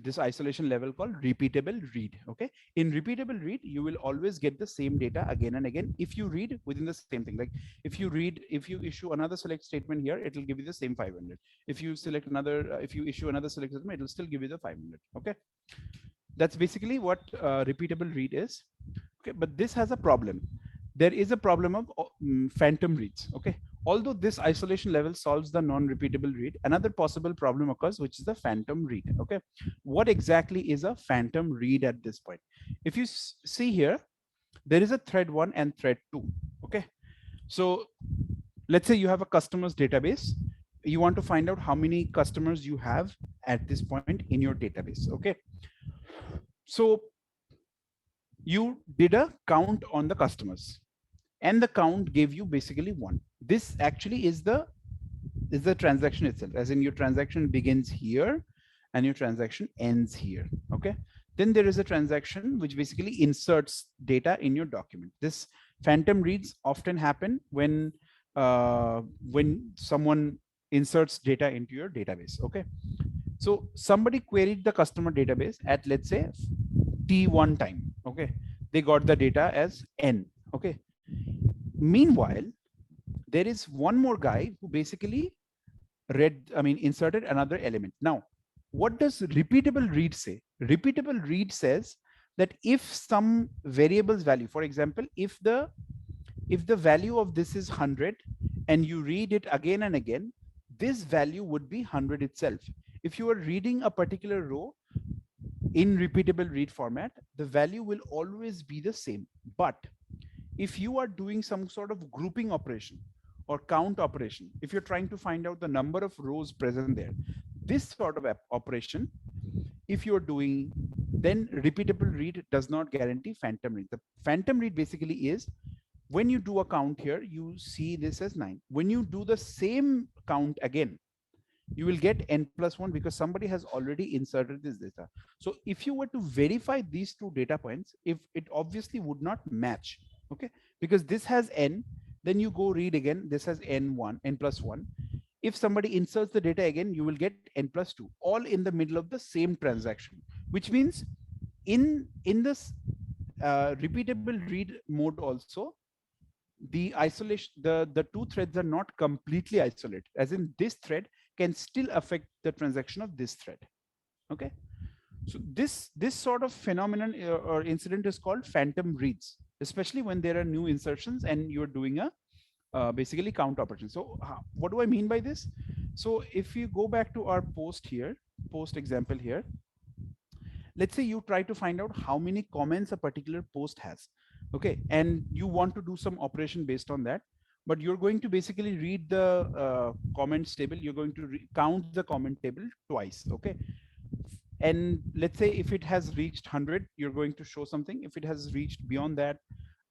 this isolation level called repeatable read. Okay, in repeatable read you will always get the same data again and again if you read within the same thing. Like if you issue another select statement here, it will give you the same 500. If you select another if you issue another select statement, it will still give you the 500. Okay, that's basically what repeatable read is. Okay, but this has a problem. There is a problem of phantom reads. Okay, although this isolation level solves the non-repeatable read, another possible problem occurs, which is the phantom read. Okay, what exactly is a phantom read at this point? If you see here, there is a thread 1 and thread 2. Okay, so let's say you have a customers database. You want to find out how many customers you have at this point in your database. Okay, so you did a count on the customers and the count gave you basically 1. This actually is the transaction itself, as in your transaction begins here and your transaction ends here. Okay, then there is a transaction which basically inserts data in your document. This phantom reads often happen when someone inserts data into your database. Okay, so somebody queried the customer database at, let's say, T1 time. Okay, they got the data as N. Okay, meanwhile there is one more guy who basically inserted another element. Now what does repeatable read say? Repeatable read says that if some variables value, for example, if the value of this is 100 and you read it again and again, this value would be 100 itself. If you are reading a particular row in repeatable read format, the value will always be the same. But if you are doing some sort of grouping operation or count operation, if you're trying to find out the number of rows present there, this sort of operation, if you're doing, then repeatable read does not guarantee phantom read. The phantom read basically is when you do a count here, you see this as 9. When you do the same count again, you will get n+1 because somebody has already inserted this data. So if you were to verify these two data points, if it obviously would not match, okay, because this has n, then you go read again, this has n+1. If somebody inserts the data again, you will get n+2, all in the middle of the same transaction. which means in this repeatable read mode also, the isolation, the two threads are not completely isolated, as in this thread can still affect the transaction of this thread. Okay, so this sort of phenomenon or incident is called phantom reads, especially when there are new insertions and you're doing a basically count operation. So what do I mean by this? So if you go back to our post here, post example here, let's say you try to find out how many comments a particular post has. Okay, and you want to do some operation based on that, but you're going to basically read the comments table. You're going to count the comment table twice. Okay, and let's say if it has reached 100, you're going to show something. If it has reached beyond that,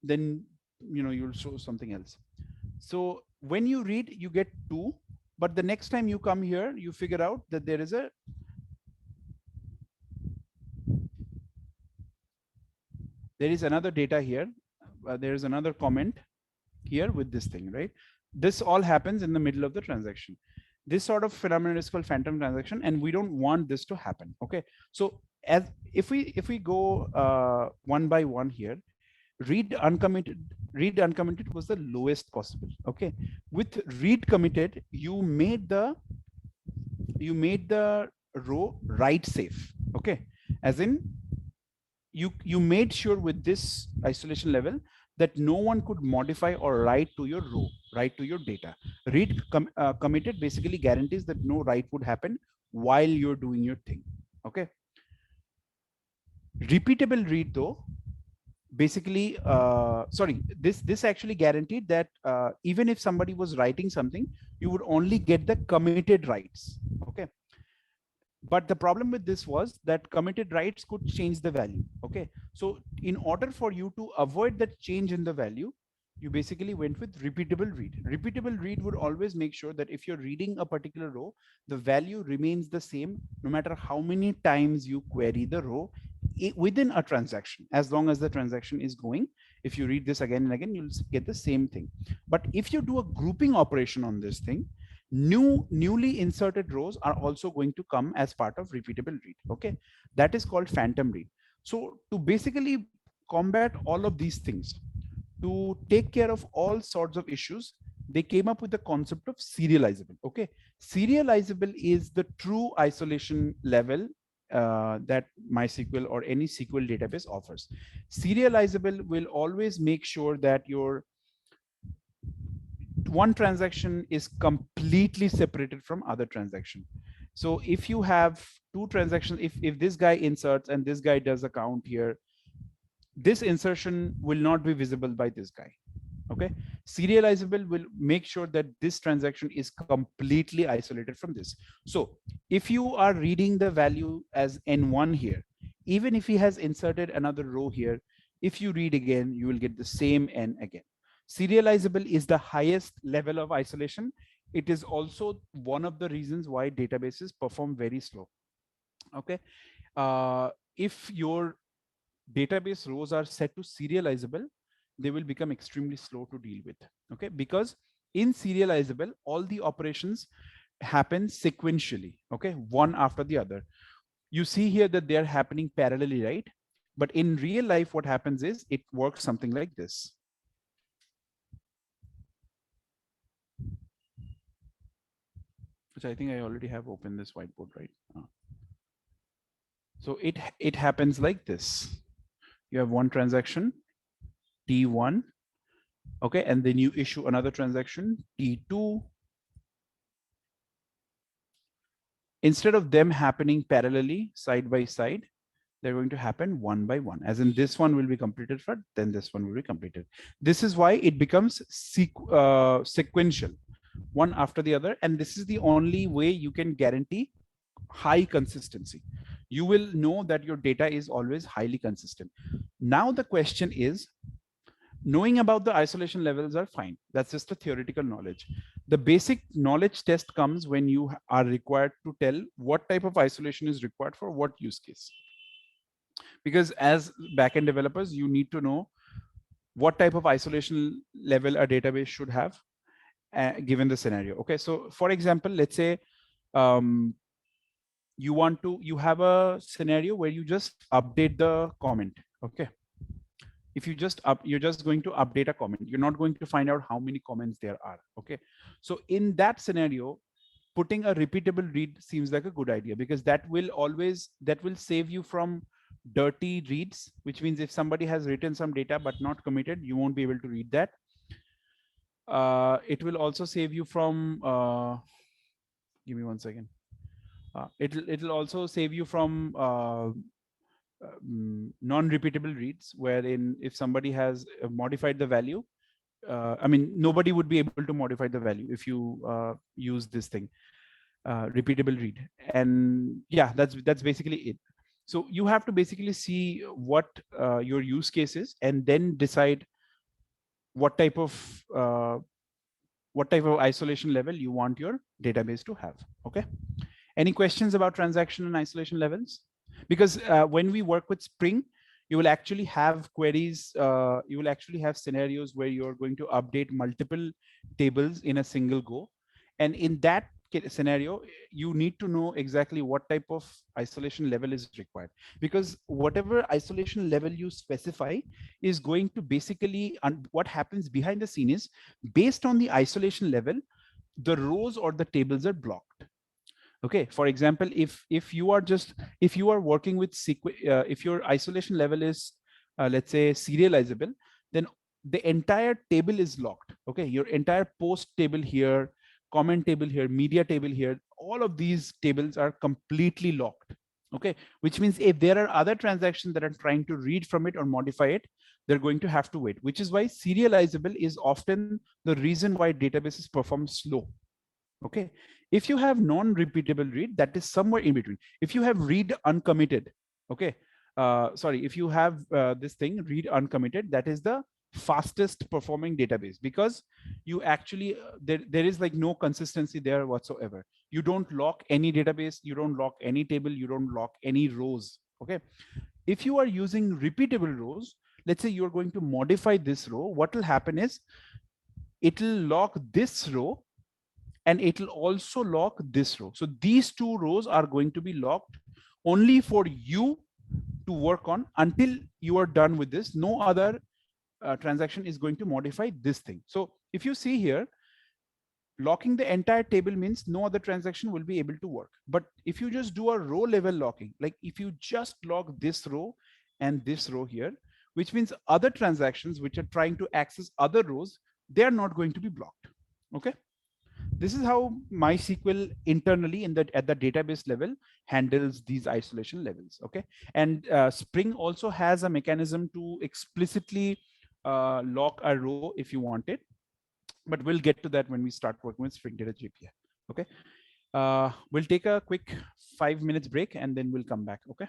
then you'll show something else. So when you read, you get 2, but the next time you come here, you figure out that there is another data here. There is another comment here with this thing, right? This all happens in the middle of the transaction. This sort of phenomenon is called phantom transaction, and we don't want this to happen. Okay, so as if we go one by one here, read uncommitted was the lowest possible. Okay, with read committed, you made the row write safe. Okay, as in you made sure with this isolation level that no one could modify or write to your row, write to your data. Read committed basically guarantees that no write would happen while you're doing your thing. Okay, repeatable read though, basically this actually guaranteed that even if somebody was writing something, you would only get the committed writes. Okay, but the problem with this was that committed writes could change the value. Okay, so in order for you to avoid that change in the value, you basically went with repeatable read. Repeatable read would always make sure that if you're reading a particular row, the value remains the same no matter how many times you query the row within a transaction. As long as the transaction is going, if you read this again and again, you'll get the same thing. But if you do a grouping operation on this thing, newly inserted rows are also going to come as part of repeatable read. Okay, that is called phantom read. So to basically combat all of these things, to take care of all sorts of issues, they came up with the concept of serializable. Okay, serializable is the true isolation level that MySQL or any SQL database offers. Serializable will always make sure that your one transaction is completely separated from other transaction. So if you have two transactions, if this guy inserts and this guy does a count here, this insertion will not be visible by this guy. Okay, serializable will make sure that this transaction is completely isolated from this. So if you are reading the value as n1 here, even if he has inserted another row here, if you read again, you will get the same n again. Serializable is the highest level of isolation. It is also one of the reasons why databases perform very slow. Okay, if your database rows are set to serializable, they will become extremely slow to deal with. Okay, because in serializable, all the operations happen sequentially. Okay, one after the other. You see here that they're happening parallelly, right? But in real life, what happens is it works something like this. Which I think I already have opened this whiteboard, right? So it happens like this. You have one transaction, T1, okay, and then you issue another transaction, T2. Instead of them happening parallelly side by side, they're going to happen one by one, as in this one will be completed first, then this one will be completed. This is why it becomes sequential, one after the other, and this is the only way you can guarantee high consistency. You will know that your data is always highly consistent. Now the question is, knowing about the isolation levels are fine. That's just a theoretical knowledge. The basic knowledge test comes when you are required to tell what type of isolation is required for what use case. Because as backend developers, you need to know what type of isolation level a database should have given the scenario. Okay, so for example, let's say you have a scenario where you just update the comment. Okay. If you're just going to update a comment, you're not going to find out how many comments there are. Okay. So in that scenario, putting a repeatable read seems like a good idea, because that will save you from dirty reads, which means if somebody has written some data but not committed, you won't be able to read that. It will also save you from give me 1 second. It'll also save you from non-repeatable reads, wherein if somebody has modified the value, I mean, nobody would be able to modify the value if you use this thing, repeatable read. And yeah, that's basically it. So you have to basically see what your use case is, and then decide what type of isolation level you want your database to have. Okay. Any questions about transaction and isolation levels? Because when we work with Spring, you will actually have queries, you will actually have scenarios where you're going to update multiple tables in a single go. And in that scenario, you need to know exactly what type of isolation level is required, because whatever isolation level you specify is going to basically, what happens behind the scene is, based on the isolation level, the rows or the tables are blocked. Okay. For example, if you are working with if your isolation level is let's say serializable, then the entire table is locked. Okay. Your entire post table here, comment table here, media table here, all of these tables are completely locked. Okay. Which means if there are other transactions that are trying to read from it or modify it, they're going to have to wait, which is why serializable is often the reason why databases perform slow. Okay. If you have non-repeatable read, that is somewhere in between. If you have read uncommitted, okay, sorry, if you have this thing read uncommitted, that is the fastest performing database, because you actually there is like no consistency there whatsoever. You don't lock any database, you don't lock any table, you don't lock any rows. Okay. If you are using repeatable rows, let's say you're going to modify this row, what will happen is it'll lock this row and it'll also lock this row. So these two rows are going to be locked only for you to work on until you are done with this. No other transaction is going to modify this thing. So if you see here, locking the entire table means no other transaction will be able to work. But if you just do a row level locking, like if you just lock this row and this row here, which means other transactions which are trying to access other rows, they are not going to be blocked. Okay. This is how MySQL internally at the database level handles these isolation levels. Okay. And Spring also has a mechanism to explicitly lock a row if you want it. But we'll get to that when we start working with Spring Data JPA. Okay. We'll take a quick 5 minutes break and then we'll come back. Okay.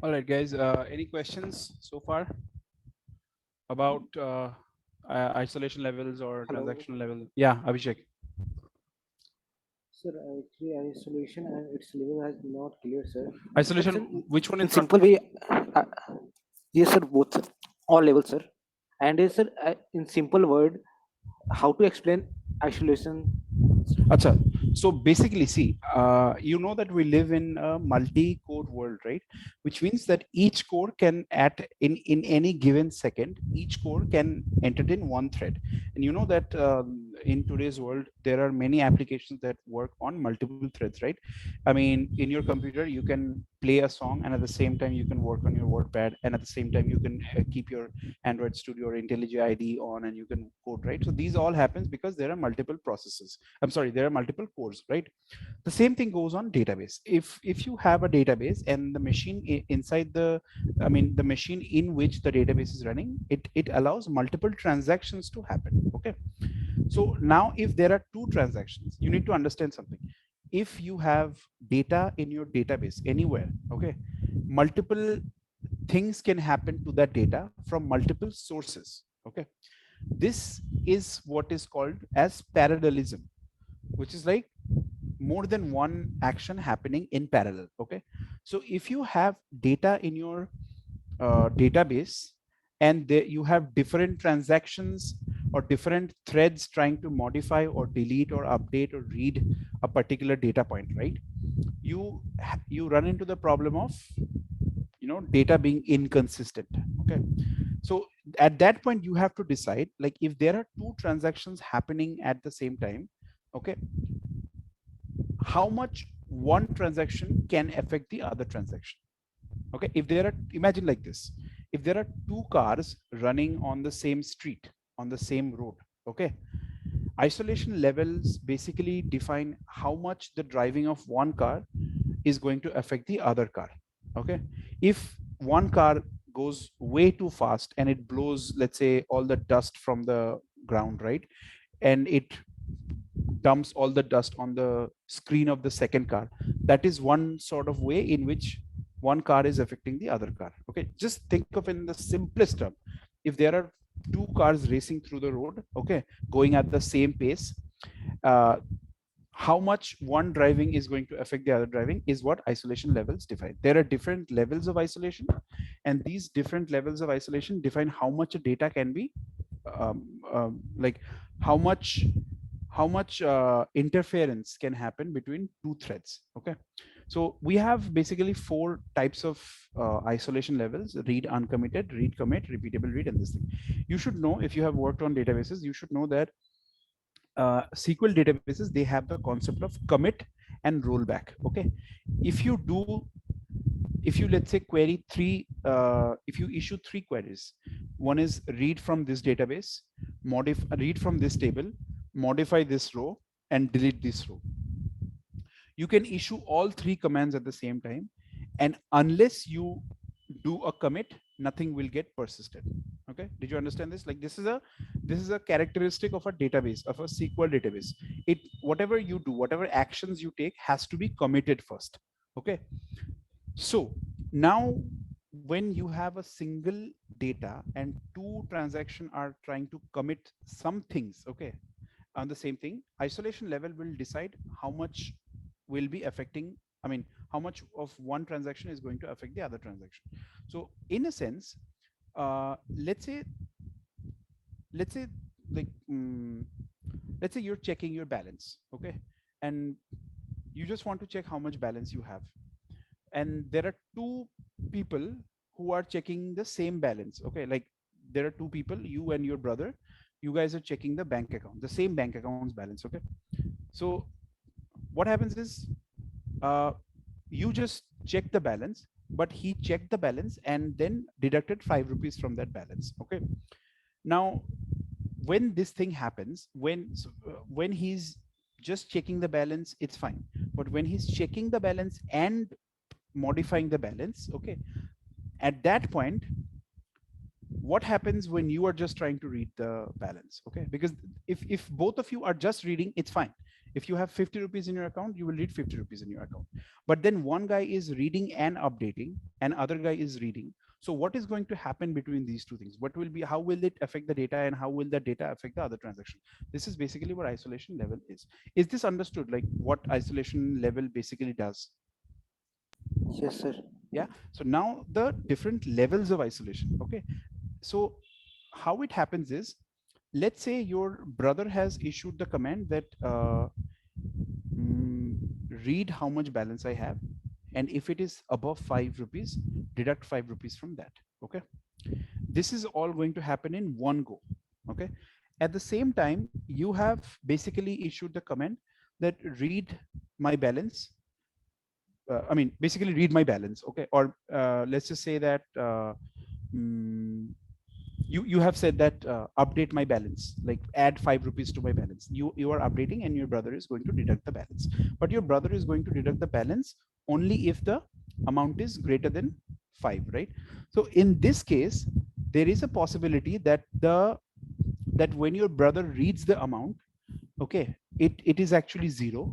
All right, guys. Any questions so far about isolation levels or Hello. transactional level? Yeah, Abhishek. Sir, actually isolation and its level is not clear, sir. Isolation. Sir, Which one in is not? simple way, uh, yes, sir, both, sir. All levels, sir. And yes, sir, in simple word, how to explain isolation? Acha. So basically, see, you know that we live in a multi-core world, right? Which means that each core can, in any given second, each core can entertain one thread. And you know that in today's world, there are many applications that work on multiple threads, right? I mean, in your computer, you can play a song, and at the same time, you can work on your WordPad, and at the same time, you can keep your Android Studio or IntelliJ IDE on, and you can code, right? So these all happens because there are multiple processes. I'm sorry, there are multiple cores, right? The same thing goes on database. If you have a database and the machine inside the, I mean, the machine in which the database is running, it allows multiple transactions to happen. Okay. So now if there are two transactions, you need to understand something. If you have data in your database anywhere, okay, multiple things can happen to that data from multiple sources. Okay. This is what is called as parallelism, which is like more than one action happening in parallel. Okay. So if you have data in your database and you have different transactions or different threads trying to modify or delete or update or read a particular data point, right? You run into the problem of, you know, data being inconsistent. Okay. So at that point you have to decide, like, if there are two transactions happening at the same time, okay, how much one transaction can affect the other transaction. Okay. If there are, imagine like this, if there are two cars running on the same street, on the same road, okay, isolation levels basically define how much the driving of one car is going to affect the other car. Okay. If one car goes way too fast and it blows, let's say, all the dust from the ground, right, and it dumps all the dust on the screen of the second car, that is one sort of way in which one car is affecting the other car. Okay. Just think of in the simplest term. If there are two cars racing through the road, okay, going at the same pace, uh, how much one driving is going to affect the other driving is what isolation levels define. There are different levels of isolation, and these different levels of isolation define how much data can be, like how much interference can happen between two threads. Okay. So we have basically four types of isolation levels: read uncommitted, read commit, repeatable read, and this thing. You should know, if you have worked on databases, you should know that SQL databases, they have the concept of commit and rollback. Okay. If you do, if you, let's say, query three, if you issue three queries, one is read from this database, read from this table, modify this row, and delete this row. You can issue all three commands at the same time, and unless you do a commit, nothing will get persisted. Okay. Did you understand this? Like, this is a characteristic of a database, of a SQL database. It, whatever you do, whatever actions you take, has to be committed first. Okay. So now when you have a single data and two transactions are trying to commit some things, okay, on the same thing, isolation level will decide how much will be affecting, I mean, how much of one transaction is going to affect the other transaction. So in a sense, let's say like, let's say you're checking your balance. Okay. And you just want to check how much balance you have, and there are two people who are checking the same balance. Okay. Like, there are two people, you and your brother, you guys are checking the bank account, the same bank account's balance. Okay. So what happens is, uh, you just check the balance, but he checked the balance and then deducted 5 rupees from that balance. Okay. Now when this thing happens, when he's just checking the balance, it's fine. But when he's checking the balance and modifying the balance, okay, at that point, what happens when you are just trying to read the balance? Okay. Because if both of you are just reading, it's fine. If you have 50 rupees in your account, you will read 50 rupees in your account. But then one guy is reading and updating, and other guy is reading. So what is going to happen between these two things? What will be, how will it affect the data, and how will the data affect the other transaction? This is basically what isolation level is. Is this understood? Like what isolation level basically does? Yes, sir. Yeah. So now the different levels of isolation. Okay. So how it happens is, let's say your brother has issued the command that read how much balance I have, and if it is above 5 rupees, deduct 5 rupees from that. Okay, this is all going to happen in one go. Okay, at the same time, you have basically issued the command that read my balance. I mean, basically read my balance. Okay, or let's just say that you have said that update my balance, like add 5 rupees to my balance. You are updating, and your brother is going to deduct the balance, but your brother is going to deduct the balance only if the amount is greater than 5, right? So in this case, there is a possibility that when your brother reads the amount, okay, it is actually 0,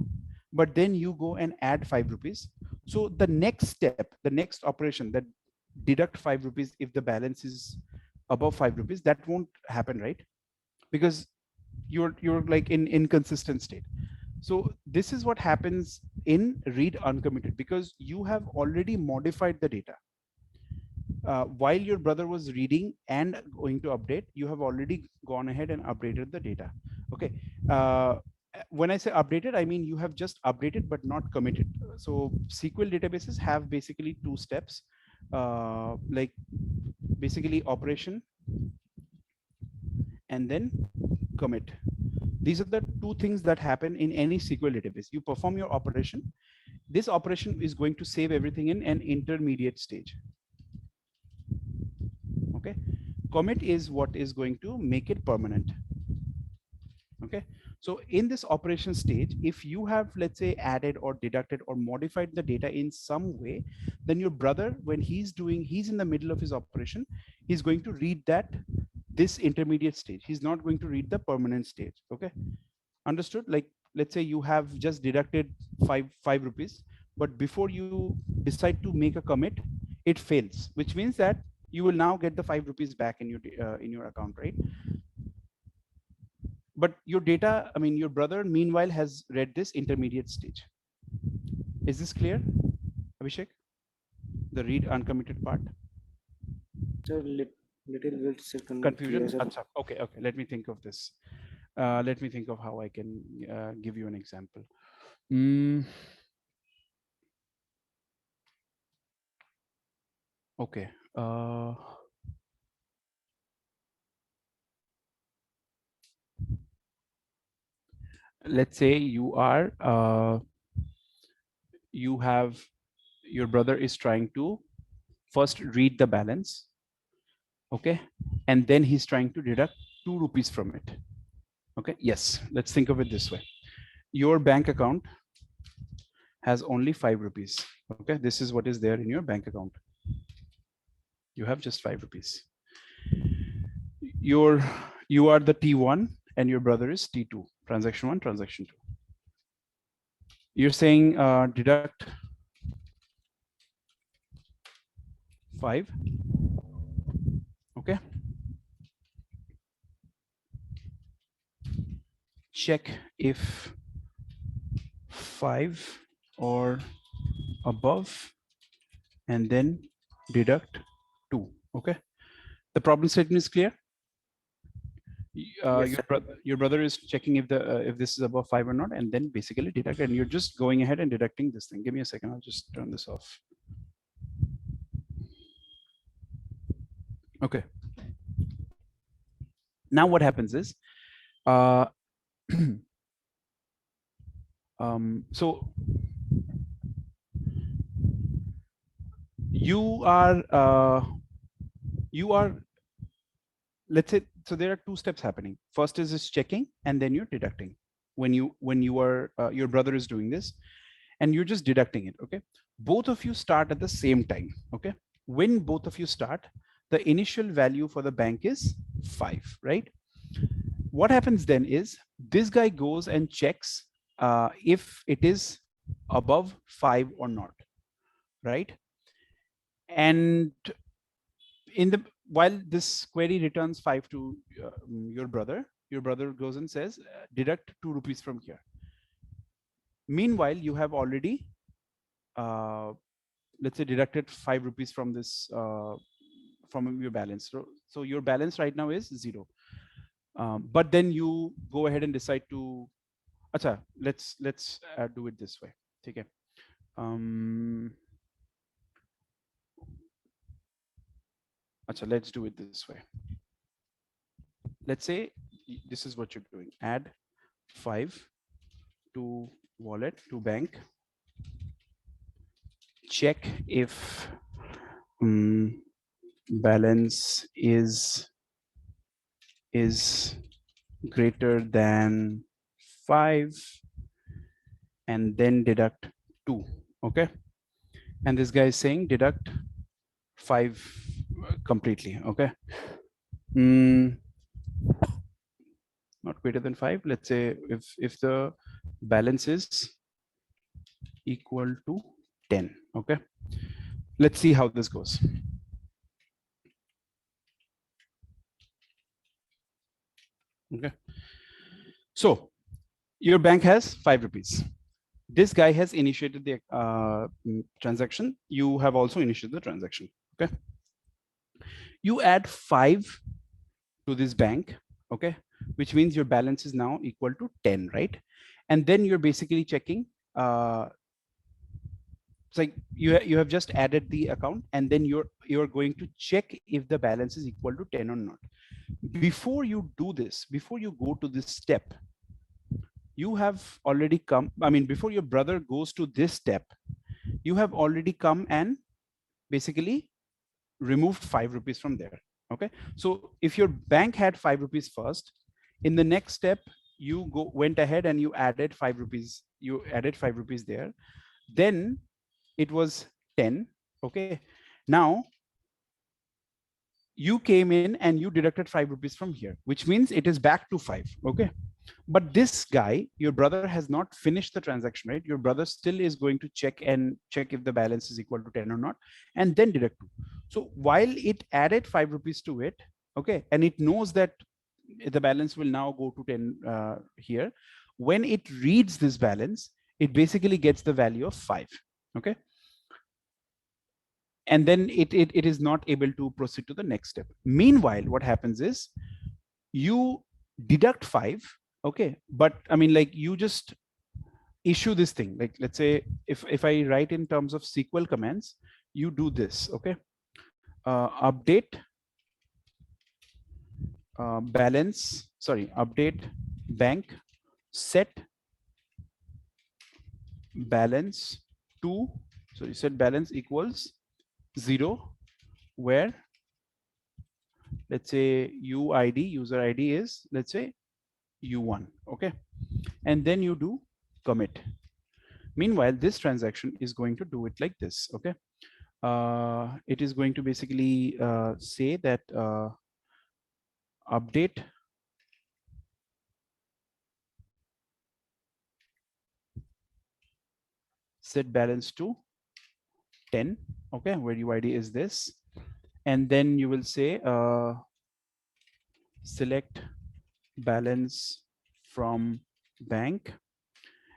but then you go and add 5 rupees. So the next step, the next operation, that deduct 5 rupees if the balance is above 5 rupees, that won't happen, right? Because you're like in inconsistent state. So this is what happens in read uncommitted, because you have already modified the data. While your brother was reading and going to update, you have already gone ahead and updated the data. Okay. When I say updated, I mean you have just updated but not committed. So SQL databases have basically two steps, like basically operation and then commit. These are the two things that happen in any SQL database. You perform your operation. This operation is going to save everything in an intermediate stage. Okay, commit is what is going to make it permanent. Okay, so in this operation stage, if you have, let's say, added or deducted or modified the data in some way, then your brother, when he's in the middle of his operation, he's going to read this intermediate stage. He's not going to read the permanent stage. Okay, understood? Like, let's say you have just deducted 5 rupees, but before you decide to make a commit, it fails, which means that you will now get the 5 rupees back in your account, right? But your data, I mean, your brother meanwhile has read this intermediate stage. Is this clear, Abhishek? The read uncommitted part? Sir, little bit Confusion? clear, sir. Okay, let me think of this. Let me think of how I can give you an example. Okay. Let's say you are, your brother is trying to first read the balance. Okay. And then he's trying to deduct 2 rupees from it. Okay. Yes. Let's think of it this way. Your bank account has only 5 rupees. Okay. This is what is there in your bank account. You have just 5 rupees. You are the T1 and your brother is T2. Transaction 1, transaction 2. You're saying deduct 5. Okay. Check if 5 or above, and then deduct 2. Okay. The problem statement is clear. Yes, your brother is checking if this is above 5 or not, and then basically deduct, and you're just going ahead and deducting this thing. Give me a second. I'll just turn this off. Okay. Now what happens is, so you are, let's say, so there are two steps happening. First is checking, and then you're deducting. When you are, your brother is doing this, and you're just deducting it. Okay. Both of you start at the same time. Okay. When both of you start, the initial value for the bank is 5, right? What happens then is this guy goes and checks if it is above 5 or not, right? And in the while this query returns 5 to your brother goes and says deduct 2 rupees from here. Meanwhile, you have already let's say deducted 5 rupees from this from your balance. So your balance right now is 0. But then you go ahead and decide to acha, let's do it this way. Okay. Acha, let's do it this way. Let's say this is what you're doing. Add 5 to wallet to bank. Check if balance is greater than 5, and then deduct 2. Okay. And this guy is saying deduct 5 completely. Okay. Not greater than 5. Let's say if the balance is equal to 10. Okay. Let's see how this goes. Okay. So your bank has 5 rupees. This guy has initiated the transaction. You have also initiated the transaction. Okay. You add 5 to this bank. Okay. Which means your balance is now equal to 10, right? And then you're basically checking. It's like you have just added the account, and then you're going to check if the balance is equal to 10 or not. Before you do this, before you go to this step, you have already come. I mean, before your brother goes to this step, you have already come and basically removed 5 rupees from there. Okay. So if your bank had 5 rupees first, in the next step, you went ahead and you added 5 rupees. You added 5 rupees there. Then it was 10. Okay. Now you came in and you deducted 5 rupees from here, which means it is back to 5. Okay. But this guy, your brother, has not finished the transaction, right? Your brother still is going to check if the balance is equal to 10 or not, and then deduct 2. So while it added 5 rupees to it, okay, and it knows that the balance will now go to 10 here. When it reads this balance, it basically gets the value of 5. Okay. And then it is not able to proceed to the next step. Meanwhile, what happens is you deduct 5. Okay. But I mean, like, you just issue this thing. Like, let's say if I write in terms of SQL commands, you do this. Okay. Update balance, sorry, update bank set balance to, so you set balance equals 0, where let's say user ID is, let's say U1. Okay. And then you do commit. Meanwhile, this transaction is going to do it like this. Okay. It is going to basically say that update set balance to 10. Okay. Where UID is this. And then you will say select balance from bank.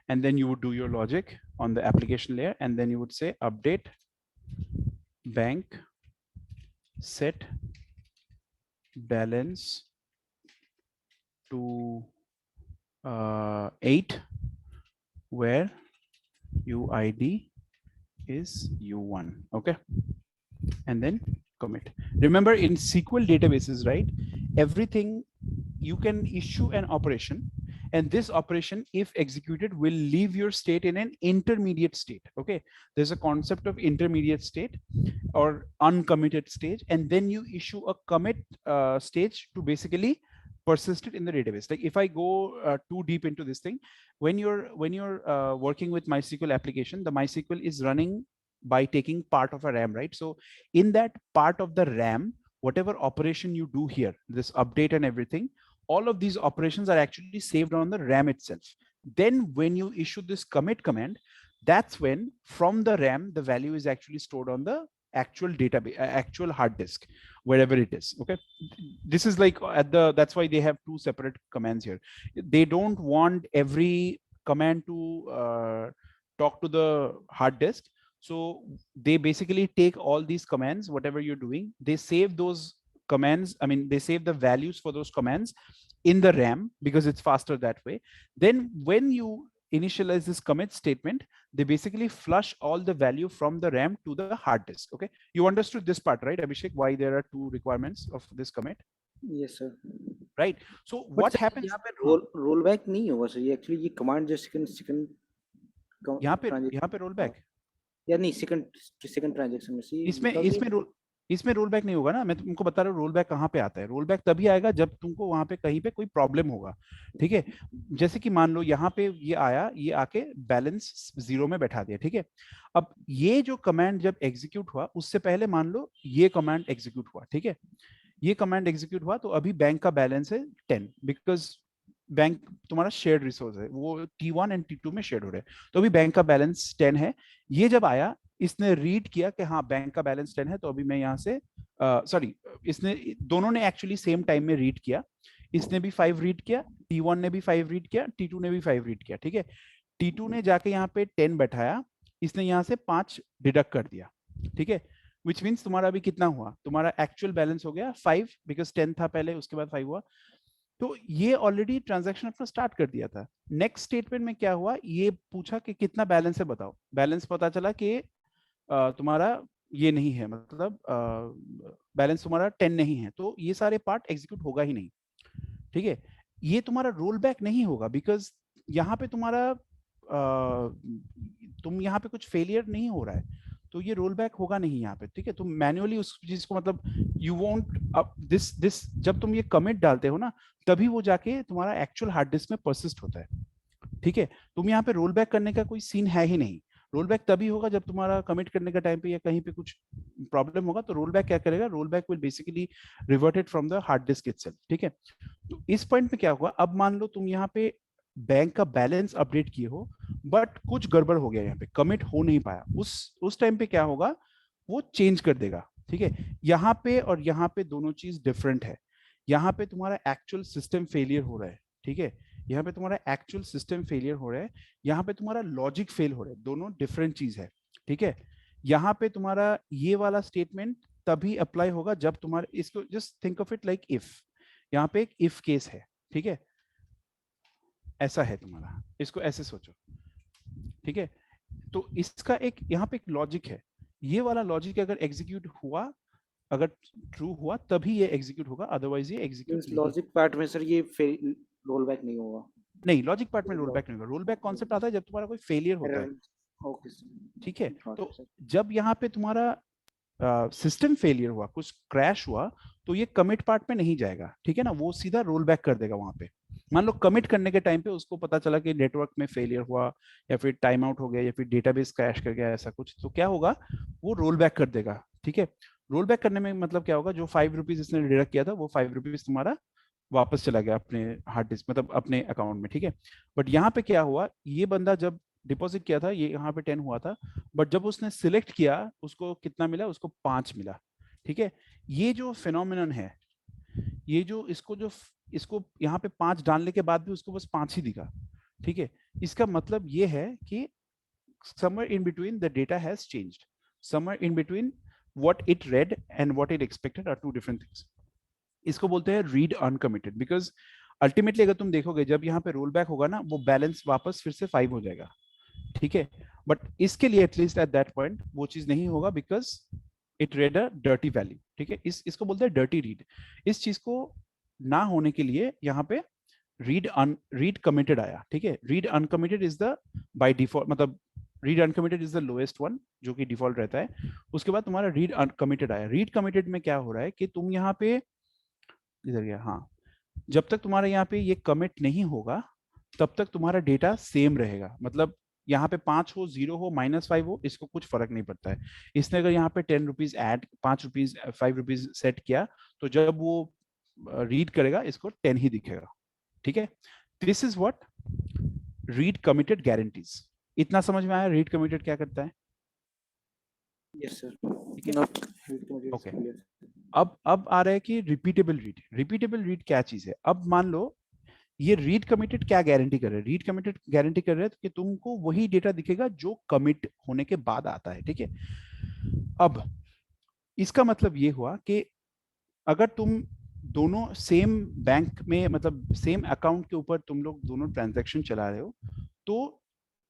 And then you would do your logic on the application layer. And then you would say update bank set balance to 8, where UID is U1. Okay. And then commit. Remember, in SQL databases, right, everything, you can issue an operation, and this operation, if executed, will leave your state in an intermediate state. Okay. There's a concept of intermediate state or uncommitted stage, and then you issue a commit stage to basically persist it in the database. Like, if I go too deep into this thing, when you're working with MySQL application, the MySQL is running by taking part of a RAM, right? So in that part of the RAM, whatever operation you do here, this update and everything, all of these operations are actually saved on the RAM itself. Then when you issue this commit command, that's when from the RAM the value is actually stored on the actual database, actual hard disk, wherever it is. Okay, this is like at the, that's why they have two separate commands here. They don't want every command to talk to the hard disk, so they basically take all these commands, whatever you're doing, they save those commands, I mean they save the values for those commands in the RAM because it's faster that way. Then when you initialize this commit statement, they basically flush all the value from the RAM to the hard disk. Okay, you understood this part, right, Abhishek, why there are two requirements of this commit? Yes sir. Right, so But what sir, happens यहाँ पे roll back नहीं होगा sir, ये actually ये command जो second यहाँ पे roll back या नहीं second transaction में से इसमें रोल बैक नहीं होगा ना। मैं तुमको बता रहा हूँ रोल बैक कहाँ पे आता है। रोल बैक तभी आएगा जब तुमको वहां पे कहीं पे कोई प्रॉब्लम होगा, ठीक है। जैसे कि मान लो यहाँ पे ये आया, ये आके बैलेंस 0 में बैठा दिया, ठीक है। अब ये जो कमांड जब एग्जीक्यूट हुआ उससे पहले मान लो ये कमांड एग्जीक्यूट हुआ, ठीक है। ये कमांड एग्जीक्यूट हुआ तो अभी बैंक का बैलेंस है 10, बिकॉज बैंक तुम्हारा शेयर्ड रिसोर्स है, वो T1 एंड T2 में शेयर हो रहे हैं, तो अभी बैंक का बैलेंस 10 है। ये जब आया इसने रीड किया कि हाँ बैंक का बैलेंस 10 है, तो अभी मैं यहाँ से सॉरी इसने दोनों ने एक्चुअली सेम टाइम में रीड किया। इसने भी 5 रीड किया, T1 ने भी 5 रीड किया, T2 ने भी 5 रीड किया, ठीक है। T2 ने जाके यहाँ पे 10 बैठाया, इसने यहाँ से 5 डिडक्ट कर दिया, ठीक है। विच मीन्स तुम्हारा अभी कितना हुआ, तुम्हारा एक्चुअल बैलेंस हो गया 5, बिकॉज 10 था पहले, उसके बाद 5 हुआ। तो ये ऑलरेडी ट्रांजैक्शन अपना स्टार्ट कर दिया था। नेक्स्ट स्टेटमेंट में क्या हुआ, ये पूछा कि कितना बैलेंस है बताओ। बैलेंस पता चला कि तुम्हारा ये नहीं है, मतलब बैलेंस तुम्हारा 10 नहीं है, तो ये सारे पार्ट एग्जीक्यूट होगा ही नहीं, ठीक है। ये तुम्हारा रोल बैक नहीं होगा बिकॉज यहाँ पे तुम्हारा तुम यहाँ पे कुछ फेलियर नहीं हो रहा है, तो ये रोल बैक होगा नहीं यहाँ पे, ठीक है। तुम मैन्युअली उस चीज को, मतलब यू वोंट अब दिस जब तुम ये कमिट डालते हो ना, तभी वो जाके तुम्हारा एक्चुअल हार्ड डिस्क में परसिस्ट होता है, ठीक है। तुम यहाँ पे रोल बैक करने का कोई सीन है ही नहीं। रोल बैक तभी होगा जब तुम्हारा कमिट करने का टाइम पे या कहीं पे कुछ प्रॉब्लम होगा, तो रोल बैक क्या करेगा, roll back will basically reverted from the hard disk itself, ठीक है। तो इस पॉइंट पे क्या हुआ, अब मान लो तुम यहाँ पे बैंक का बैलेंस अपडेट किए हो, बट कुछ गड़बड़ हो गया, यहाँ पे कमिट हो नहीं पाया, उस टाइम पे क्या होगा, वो चेंज कर देगा, ठीक है। यहाँ पे और यहाँ पे दोनों चीज डिफरेंट है। यहाँ पे तुम्हारा एक्चुअल सिस्टम फेलियर हो रहा है, ठीक है। यहाँ पे तुम्हारा एक्चुअल सिस्टम फेलियर हो रहा है, यहाँ पे तुम्हारा लॉजिक फेल हो रहा है, दोनों डिफरेंट चीज है, ठीक है। यहाँ पे तुम्हारा ये वाला स्टेटमेंट तभी अप्लाई होगा जब तुम्हारा, इसको just think of it like if, यहाँ पे एक इफ केस है, ठीक है। ऐसा है तुम्हारा, इसको ऐसे सोचो, ठीक है। तो इसका एक यहाँ पे एक लॉजिक है, ये वाला लॉजिक अगर एग्जीक्यूट हुआ, अगर ट्रू हुआ तभी ये एग्जीक्यूट होगा, अदरवाइज ये एग्जीक्यूट नहीं। लॉजिक पार्ट में सर ये रोल बैक नहीं होगा? नहीं, लॉजिक पार्ट में रोल बैक नहीं होगा। रोल बैक कॉन्सेप्ट आता है जब तुम्हारा कोई फेलियर होता है, ओके सर, ठीक है। तो जब यहाँ पे तुम्हारा सिस्टम फेलियर हुआ, कुछ क्रैश हुआ, तो ये कमिट पार्ट में नहीं जाएगा, ठीक है ना, वो सीधा रोल बैक कर देगा वहां पे। मान लो कमिट करने के टाइम पे उसको पता चला कि नेटवर्क में फेलियर हुआ, या फिर टाइम आउट हो गया, या फिर डेटाबेस क्रैश कर गया, ऐसा कुछ, तो क्या होगा, वो रोल बैक कर देगा, ठीक है। रोल बैक करने में मतलब क्या होगा, जो 5 रुपीज इसने डिडक्ट किया था, वो 5 रुपीज तुम्हारा वापस चला गया अपने हार्ड डिस्क, मतलब अपने अकाउंट में, ठीक है। बट यहाँ पे क्या हुआ, ये बंदा जब डिपॉजिट किया था, ये यहाँ पे 10 हुआ था, बट जब उसने सिलेक्ट किया, उसको कितना मिला, उसको 5 मिला, ठीक है। ये जो फिनोमिनन है, ये जो इसको यहाँ पे 5 डालने के बाद भी उसको बस 5 ही दिखा, ठीक है। इसका मतलब ये है कि somewhere in between the data has changed, somewhere in between what it read and what it expected are two different things. इसको बोलते हैं रीड अनकमिटेड, बिकॉज अल्टीमेटली अगर तुम देखोगे जब यहाँ पे रोल बैक होगा ना, वो बैलेंस वापस फिर से 5 हो जाएगा, ठीक है। बट इसके लिए एटलीस्ट एट दैट पॉइंट वो चीज नहीं होगा, because it red a dirty value, ठीक है। इसको बोलते हैं डर्टी रीड। इस चीज को ना होने के लिए यहाँ पे रीड कमिटेड आया, ठीक है। Read uncommitted is the by default, मतलब read uncommitted is the lowest one जो कि डिफॉल्ट रहता है। उसके बाद तुम्हारा रीड अनकमिटेड आया। रीड कमिटेड में क्या हो रहा है कि तुम यहाँ पे इधर गया, हाँ, जब तक तुम्हारा यहाँ पे ये कमिट नहीं होगा तब तक तुम्हारा डेटा सेम रहेगा, मतलब यहाँ पे 5 हो, 0 हो, -5 हो, इसको कुछ फर्क नहीं पड़ता है। इसने अगर यहाँ पे 10 rupees add, 5 rupees 5 rupees set किया, तो जब वो रीड करेगा इसको 10 ही दिखेगा, ठीक है। This is what read committed guarantees. इतना समझ में आया रीड कमिटेड क्या करता है? Yes, sir. ठीक है, Not read committed is okay. clear. अब आ रहा है कि रिपीटेबल रीड। रिपीटेबल रीड क्या चीज है? अब मान लो ये रीड कमिटेड क्या गारंटी कर रहा है? रीड कमिटेड गारंटी कर रहा है कि तुमको वही डेटा दिखेगा जो कमिट होने के बाद आता है, ठीक है। अब इसका मतलब ये हुआ कि अगर तुम दोनों सेम बैंक में, मतलब सेम अकाउंट के ऊपर तुम लोग दोनों ट्रांजैक्शन चला रहे हो, तो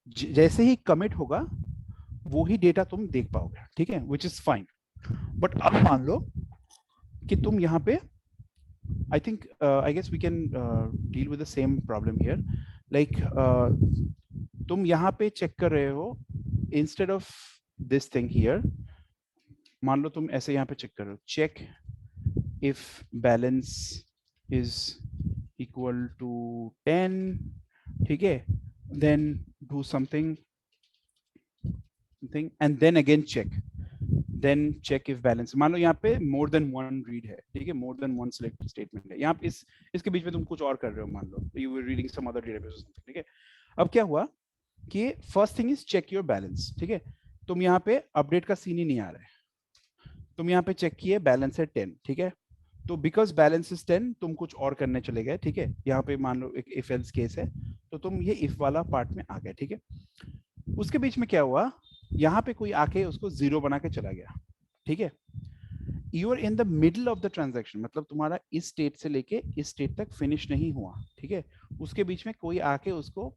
जैसे ही कमिट होगा वो ही डेटा तुम देख पाओगे, ठीक है, विच इज फाइन। बट अब मान लो कि तुम यहाँ पे, I think I guess we can deal with the same problem here. Like तुम यहाँ पे चेक कर रहे हो, instead of this thing here, मान लो तुम ऐसे यहाँ पे चेक कर रहे हो, check if balance is equal to 10, ठीक है, then do something and then again check if balance, मान लो यहाँ पे more than one read है, ठीक है, more than one select statement है, यहाँ पे इसके बीच में तुम कुछ और कर रहे हो, मान लो you were reading some other database or something, ठीक है। अब क्या हुआ कि first thing is check your balance, ठीक है, तुम यहाँ पे अपडेट का सीन ही नहीं आ रहा है, तुम यहाँ पे चेक किए बैलेंस है 10, ठीक है, तो बिकॉज बैलेंस इज 10 तुम कुछ और करने चले गए, ठीक है, यहाँ पे मान लो एक इफ एल्स केस है, तो तुम ये इफ वाला पार्ट में आ गए, ठीक है। उसके बीच में क्या हुआ, यहाँ पे कोई आके उसको जीरो बना के चला गया, ठीक है। You are in the middle of the transaction, मतलब तुम्हारा इस स्टेट से लेके इस स्टेट तक फिनिश नहीं हुआ, ठीक है, उसके बीच में कोई आके उसको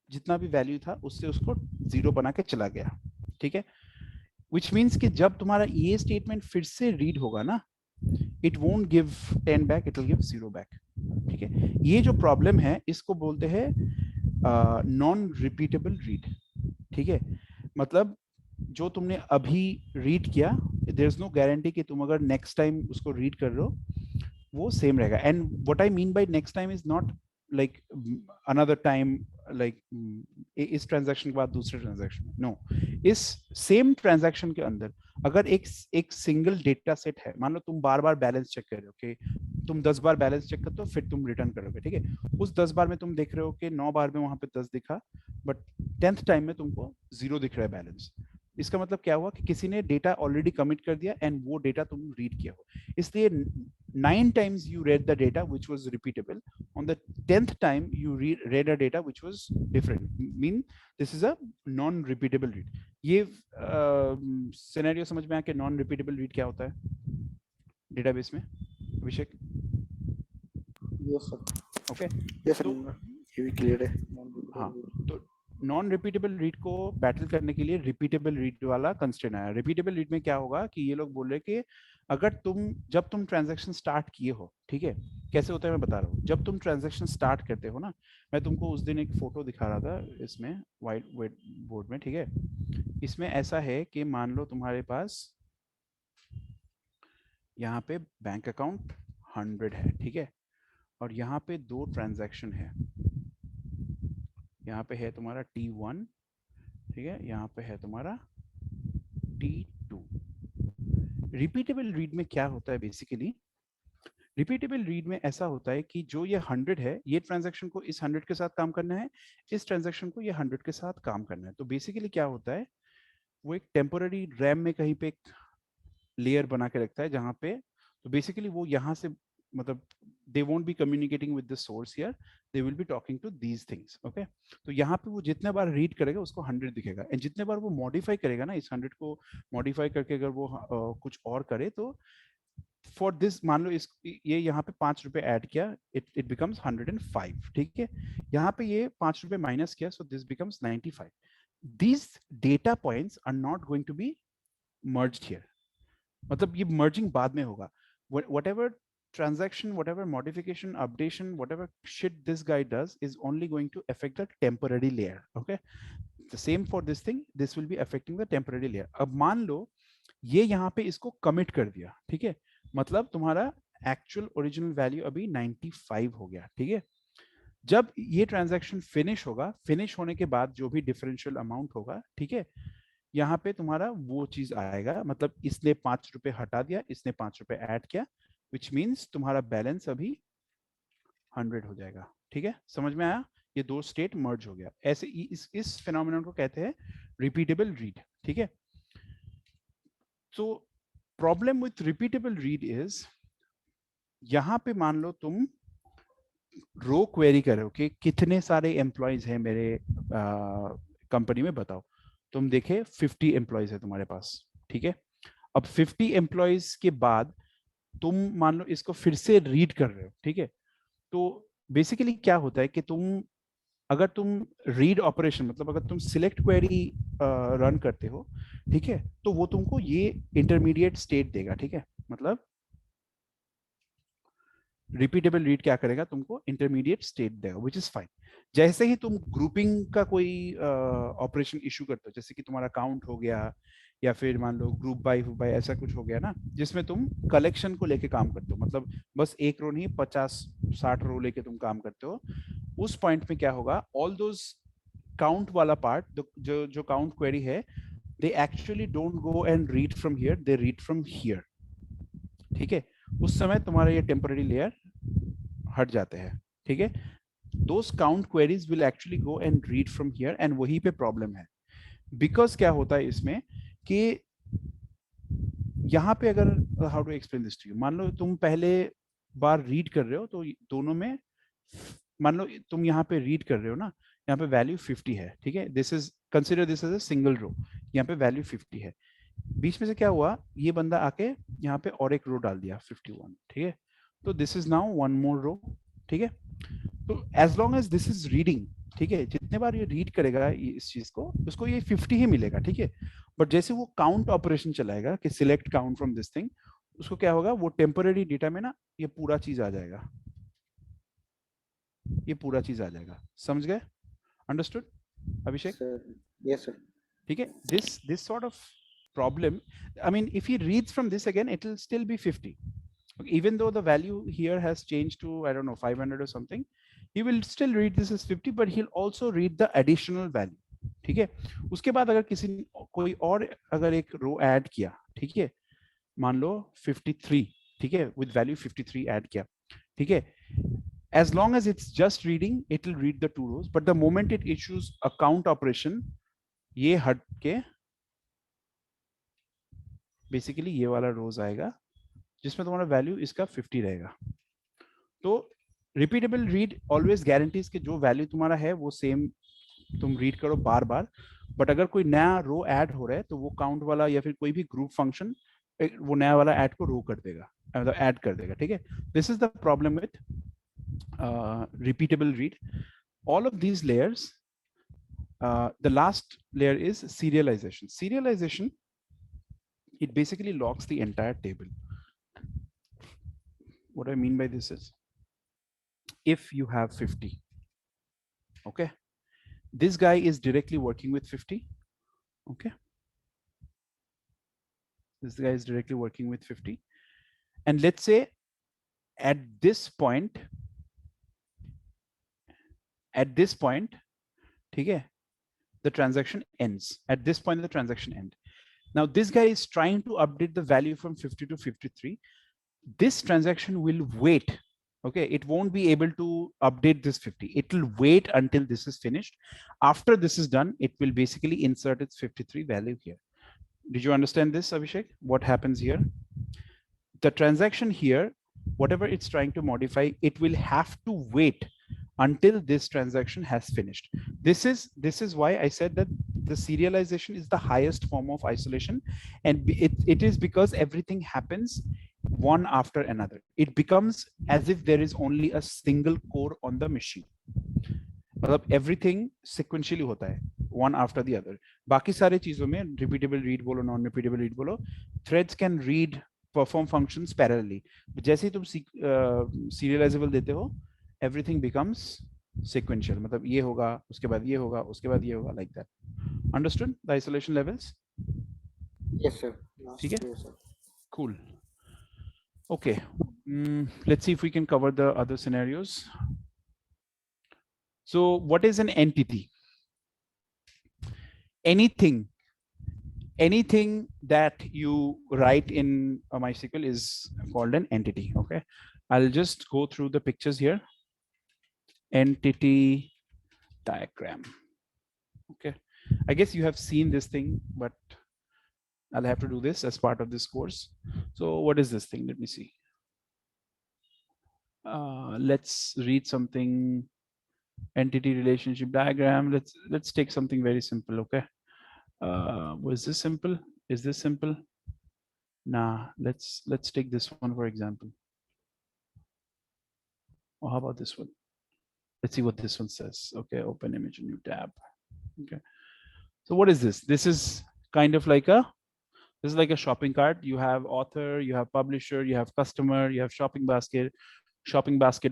जितना भी वैल्यू था उससे उसको जीरो बना के चला गया, ठीक है। विच मीन्स कि जब तुम्हारा ये स्टेटमेंट फिर से रीड होगा ना, it won't give 10 back, it will give 0 back, ठीक है। ये जो प्रॉब्लम है इसको बोलते हैं नॉन रिपीटेबल रीड, ठीक है। मतलब जो तुमने अभी रीड किया, देयर इज नो गारंटी कि तुम अगर नेक्स्ट टाइम उसको रीड कर रहे हो वो सेम रहेगा। And what I mean bye next time is not like another time, like इस ट्रांजैक्शन के बाद दूसरे ट्रांजैक्शन में, नो, इस सेम ट्रांजैक्शन के अंदर अगर एक सिंगल डेटा सेट है, मान लो तुम बार बार बैलेंस चेक कर रहे हो कि तुम 10 बार बैलेंस चेक करते हो फिर तुम रिटर्न करोगे, ठीक है, उस 10 बार में तुम देख रहे हो कि 9 बार में वहां पे 10 दिखा, बट 10th टाइम में तुमको 0 दिख रहा है बैलेंस। इसका मतलब क्या हुआ कि किसी ने डेटा ऑलरेडी कमिट कर दिया एंड वो डेटा तुम रीड किया हो, इसलिए 9 times you read the data which was repeatable, on the 10th time you read a data which was different, mean this is a non repeatable read। ये scenario समझ में आया कि नॉन रिपीटेबल रीड क्या होता है डेटाबेस में, अभिषेक? Yes, sir. Okay, Yes, sir. तो ये भी clear है। हाँ, तो नॉन रिपीटेबल रीड को बैटल करने के लिए रिपीटेबल रीड वाला कंस्ट्रेंट आया। रिपीटेबल रीड में क्या होगा कि ये लोग बोल रहे कि अगर जब तुम ट्रांजैक्शन स्टार्ट किए हो, ठीक है, कैसे होता है मैं बता रहा हूँ। जब तुम ट्रांजैक्शन स्टार्ट करते हो ना, मैं तुमको उस दिन एक फोटो दिखा रहा था इसमें व्हाइट बोर्ड में, ठीक है, इसमें ऐसा है कि मान लो तुम्हारे पास यहाँ पे बैंक अकाउंट 100 है, ठीक है, और यहाँ पे 2 ट्रांजैक्शन है, यहाँ पे है तुम्हारा T1, ठीक है, यहाँ पे है तुम्हारा T2। रिपीटेबल रीड में क्या होता है बेसिकली, रिपीटेबल रीड में ऐसा होता है कि जो ये 100 है, ये ट्रांजैक्शन को इस 100 के साथ काम करना है, इस ट्रांजैक्शन को ये 100 के साथ काम करना है। तो बेसिकली क्या होता है, वो एक टेम्पोररी रैम में कहीं पे एक लेयर बना के रखता है जहाँ पे, तो बेसिकली वो यहाँ से, मतलब they won't be communicating with the source here, they will be talking to these things, okay। तो यहाँ पे वो जितने बार रीड करेगा उसको 100 दिखेगा, एंड जितने बार वो मॉडिफाई करेगा ना, इस 100 को मॉडिफाई करके अगर वो कुछ और करे, तो फॉर दिस मान लो इस ये यहाँ पे 5 रुपए ऐड किया, इट बिकम्स 105, ठीक है, यहाँ पे ये 5 रुपए माइनस किया, so this becomes 95। these data points are not going to be merged here, मतलब ये मर्जिंग बाद में होगा। whatever transaction, whatever modification, updation, whatever shit this guy does is only going to affect the temporary layer, okay। the same for this thing, this will be affecting the temporary layer। अब मान लो ये यहाँ पे इसको commit कर दिया, ठीक है, मतलब तुम्हारा एक्चुअल ओरिजिनल वैल्यू अभी 95 हो गया, ठीक है। जब ये ट्रांजैक्शन फिनिश होगा, फिनिश होने के बाद जो भी डिफरेंशियल अमाउंट होगा, ठीक है, यहाँ पे तुम्हारा वो चीज आएगा, मतलब इसने 5 रुपए हटा दिया, इसने 5 रुपए ऐड किया, विच मीन्स तुम्हारा बैलेंस अभी 100 हो जाएगा, ठीक है, समझ में आया? ये दो स्टेट मर्ज हो गया, ऐसे इस फिनोमेनन को कहते हैं रिपीटेबल रीड, ठीक है। So problem with repeatable read is, यहां पे मान लो तुम रो क्वेरी करो कि कितने सारे एम्प्लॉयज हैं मेरे कंपनी में, बताओ। तुम देखे 50 एम्प्लॉयज है तुम्हारे पास, ठीक है। अब 50 एम्प्लॉयज के बाद तुम मान लो इसको फिर से रीड कर रहे हो, ठीक है। तो बेसिकली क्या होता है कि अगर तुम रीड ऑपरेशन, मतलब अगर तुम सिलेक्ट क्वेरी रन करते हो, ठीक है, तो वो तुमको ये इंटरमीडिएट स्टेट देगा, ठीक है। मतलब रिपीटेबल रीड क्या करेगा, तुमको इंटरमीडिएट स्टेट देगा, विच इज फाइन। जैसे ही तुम ग्रुपिंग का कोई ऑपरेशन इशू करते हो, जैसे कि तुम्हारा काउंट हो गया, या फिर मान लो ग्रुप बाय ऐसा कुछ हो गया ना, जिसमें तुम कलेक्शन को लेके काम करते हो, मतलब बस एक रो नहीं 50-60 रो लेके तुम काम करते हो, उस पॉइंट में क्या होगा, ऑल दोज काउंट वाला पार्ट, जो जो काउंट क्वेरी है, they actually don't go and read from here, they read from here, ठीक है। उस समय तुम्हारा ये टेम्पररी लेयर हट जाते हैं, ठीक है। Those count queries will actually go and read from here, and वहीं पे प्रॉब्लम है। बिकॉज क्या होता है इसमें कि यहाँ पे अगर, how to explain this to you, मान लो तुम पहले बार रीड कर रहे हो, तो दोनों में, मान लो तुम यहाँ पे रीड कर रहे हो ना, यहाँ पे वैल्यू 50 है, ठीक है। This is consider this as a single row, यहाँ पे वैल्यू 50 है। बीच में से क्या हुआ, ये बंदा आके यहाँ पे और एक रो डाल दिया 51, ठीक है। तो this is now one more row, ठीक है। तो as long as this is reading, ठीक है, जितने बार ये रीड करेगा इस चीज को, उसको ये 50 ही मिलेगा, ठीक है। बट जैसे वो काउंट ऑपरेशन चलाएगा कि select count from this thing, उसको क्या होगा, वो टेम्पररी डेटा में ना ये पूरा चीज आ जाएगा, ये पूरा चीज आ जाएगा, समझ गए? अंडरस्टूड अभिषेक? Yes, sir. ठीक है। This sort of problem, I mean, if he reads from this again, it will still be 50, even though the value here has changed to, I don't know, 500 or something. He will still read this as 50, but he'll also read the additional value, ठीक है। उसके बाद अगर किसी कोई और अगर एक रो ऐड किया, ठीक है, मान लो 53, ठीक है, with value 53 ऐड किया, ठीक है, as long as it's just reading, it will read the two rows, but the moment it issues a count operation, ये हट के बेसिकली ये वाला रोज आएगा जिसमें तुम्हारा वैल्यू इसका 50 रहेगा। तो रिपीटेबल रीड ऑलवेज गारंटीज कि जो वैल्यू तुम्हारा है वो सेम तुम रीड करो बार बार, बट अगर कोई नया रो ऐड हो रहा है तो वो काउंट वाला या फिर कोई भी ग्रुप फंक्शन वो नया वाला ऐड को रो कर देगा, मतलब ऐड कर देगा, ठीक है। This is the problem with repeatable read. All of these layers, the last layer is serialization. Serialization, it basically locks the entire table. What I mean by this is, if you have 50, okay, this guy is directly working with 50, okay, this guy is directly working with 50, and let's say at this point, okay, the transaction ends. At this point the transaction ends. Now this guy is trying to update the value from 50 to 53. This transaction will wait, okay, it won't be able to update this 50, it will wait until this is finished. After this is done, it will basically insert its 53 value here. Did you understand this, Abhishek? What happens here? The transaction here, whatever it's trying to modify, it will have to wait until this transaction has finished. This is why I said that the serialization is the highest form of isolation, and it is because everything happens one after another. It becomes as if there is only a single core on the machine. मतलब everything sequentially होता है, one after the other. बाकी सारे चीजों में repeatable read बोलो, non-repeatable read बोलो, threads can read perform functions parallelly. जैसे ही तुम serializable देते हो, everything becomes sequential. मतलब ये होगा, उसके बाद ये होगा, उसके बाद ये होगा, like that. Understood the isolation levels? Yes, sir. ठीक है? Yes, sir. Cool. Okay. Let's see if we can cover the other scenarios. So what is an entity? Anything that you write in a MySQL is called an entity. Okay, I'll just go through the pictures here. Entity diagram. Okay, I guess you have seen this thing, but I'll have to do this as part of this course. So what is this thing? Let me see. Let's read something. Entity relationship diagram. Let's take something very simple. Okay. Was this simple? Is this simple? Nah. Let's take this one for example. Or how about this one? Let's see what this one says. Okay. Open image, new tab. Okay. So what is this? This is kind of like a shopping cart. You have author, you have publisher, you have customer, you have shopping basket,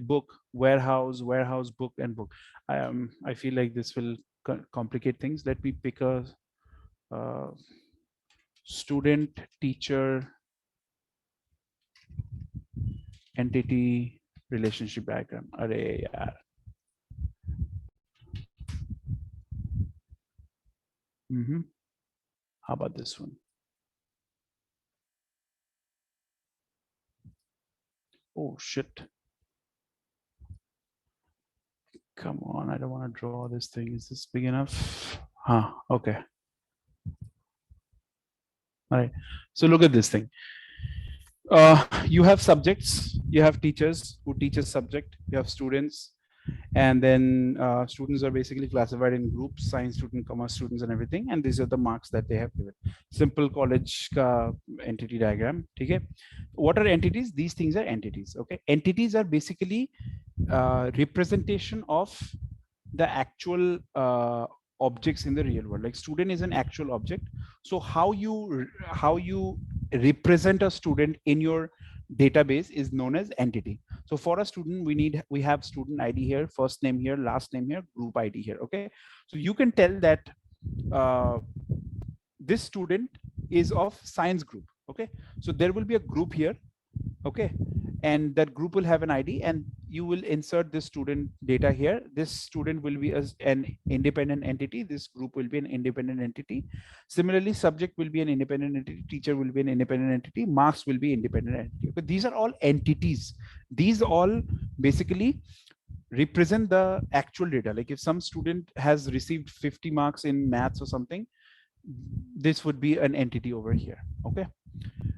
book, warehouse, book, and book. I feel like this will complicate things. Let me pick a student, teacher, entity relationship diagram. Array, yaar. How about this one? Oh shit. Come on, I don't want to draw this thing. Is this big enough? Huh, okay. All right, so look at this thing. You have subjects, you have teachers who teach a subject, you have students, and then students are basically classified in groups, science student, commerce students, and everything, and these are the marks that they have given. Simple college ka entity diagram. Okay, what are entities? These things are entities. Okay, entities are basically representation of the actual objects in the real world. Like student is an actual object, so how you represent a student in your database is known as entity. So for a student, we have student ID here, first name here, last name here, group ID here. Okay, so you can tell that this student is of science group. Okay, so there will be a group here. Okay, and that group will have an ID, and you will insert this student data here. This student will be as an independent entity. This group will be an independent entity. Similarly, subject will be an independent entity. Teacher will be an independent entity. Marks will be independent entity. But these are all entities. These all basically represent the actual data. Like if some student has received 50 marks in maths or something, this would be an entity over here. Okay,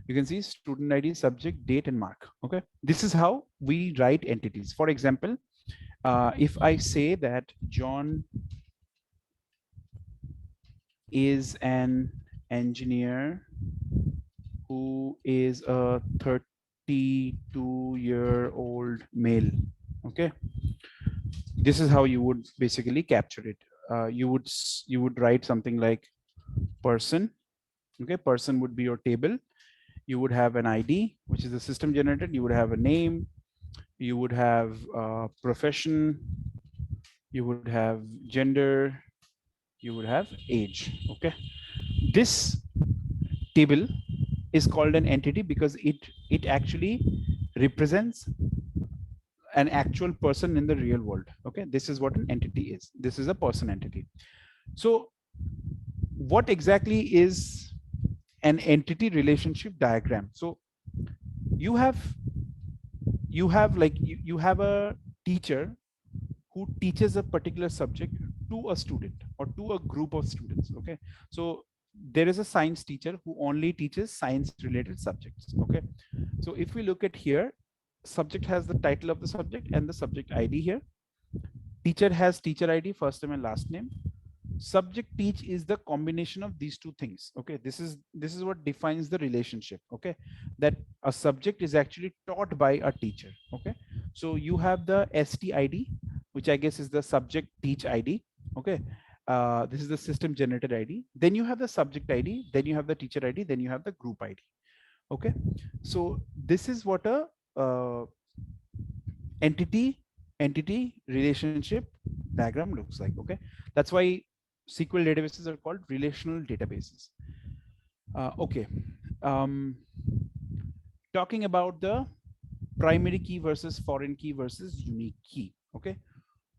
you can see student ID, subject, date, and mark. Okay, this is how we write entities. For example, if I say that John is an engineer who is a 32-year-old male. Okay, this is how you would basically capture it. You would write something like person. Okay, person would be your table. You would have an ID, which is the system generated. You would have a name. You would have profession. You would have gender. You would have age. Okay, this table is called an entity because it actually represents an actual person in the real world. Okay, this is what an entity is. This is a person entity. So what exactly is an entity relationship diagram? So you have a teacher who teaches a particular subject to a student or to a group of students. Okay, so there is a science teacher who only teaches science related subjects. Okay, so if we look at here, subject has the title of the subject and the subject ID here. Teacher has teacher ID, first name and last name. Subject teach is the combination of these two things. Okay, this is what defines the relationship. Okay, that a subject is actually taught by a teacher. Okay, so you have the STID, which I guess is the subject teach ID. Okay, this is the system generated ID. Then you have the subject ID, then you have the teacher ID, then you have the group ID. Okay, so this is what a entity relationship diagram looks like. Okay, that's why SQL databases are called relational databases. Okay, talking about the primary key versus foreign key versus unique key. Okay,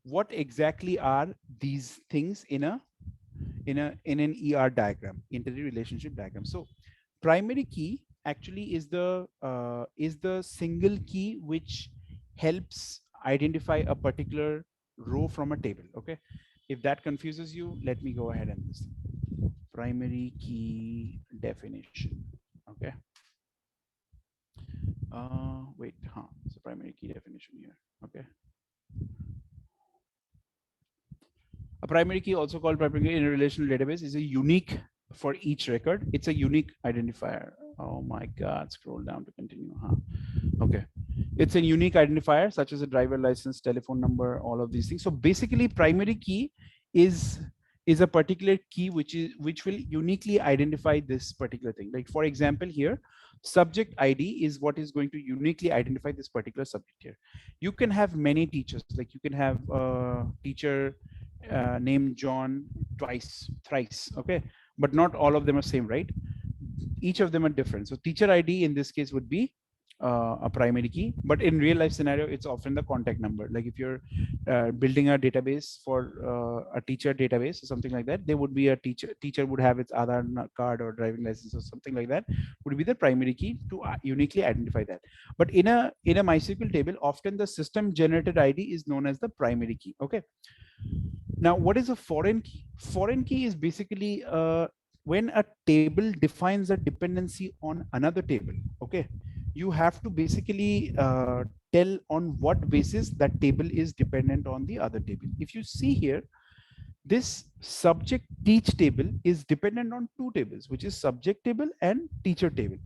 what exactly are these things in an ER diagram, entity relationship diagram? So primary key actually is the single key which helps identify a particular row from a table. Okay, If that confuses you, let me go ahead and this primary key definition. Okay. Wait, it's a primary key definition here. Okay. A primary key, also called primary key in a relational database, is a unique for each record. It's a unique identifier. Oh my God, scroll down to continue. Okay. It's a unique identifier such as a driver license, telephone number, all of these things. So basically primary key is a particular key which will uniquely identify this particular thing. Like for example here, subject ID is what is going to uniquely identify this particular subject here. You can have many teachers, like you can have a teacher named John thrice, okay, but not all of them are same, right? Each of them are different. So teacher ID in this case would be a primary key, but in real life scenario, it's often the contact number. Like if you're building a database for a teacher database or something like that, there would be a teacher would have its Aadhaar card or driving license or something like that, would be the primary key to uniquely identify that. But in a MySQL table, often the system generated ID is known as the primary key. Okay. Now, what is a foreign key? Foreign key is basically when a table defines a dependency on another table. Okay, you have to basically tell on what basis that table is dependent on the other table. If you see here, this subject teach table is dependent on two tables, which is subject table and teacher table.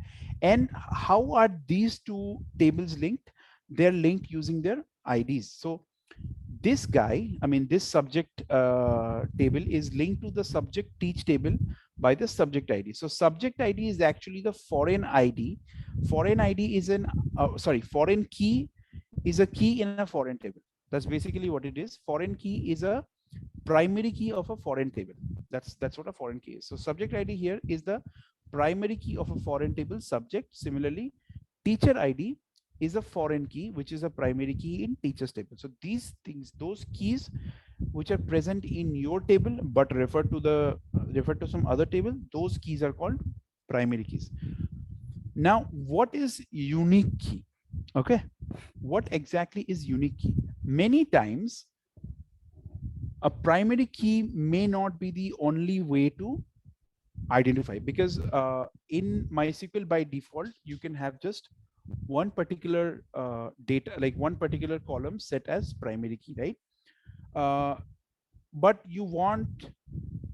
And how are these two tables linked? They're linked using their IDs. So this guy, I mean, this subject table is linked to the subject teach table by the subject ID. So subject ID is actually the foreign ID. Foreign ID is foreign key is a key in a foreign table. That's basically what it is. Foreign key is a primary key of a foreign table. That's what a foreign key is. So subject ID here is the primary key of a foreign table subject. Similarly, teacher ID is a foreign key, which is a primary key in teachers table. So these things, those keys which are present in your table but refer to some other table, those keys are called primary keys. Now, what is unique key? Okay, what exactly is unique key? Many times a primary key may not be the only way to identify, because in MySQL by default you can have just one particular data, like one particular column set as primary key, right? But you want,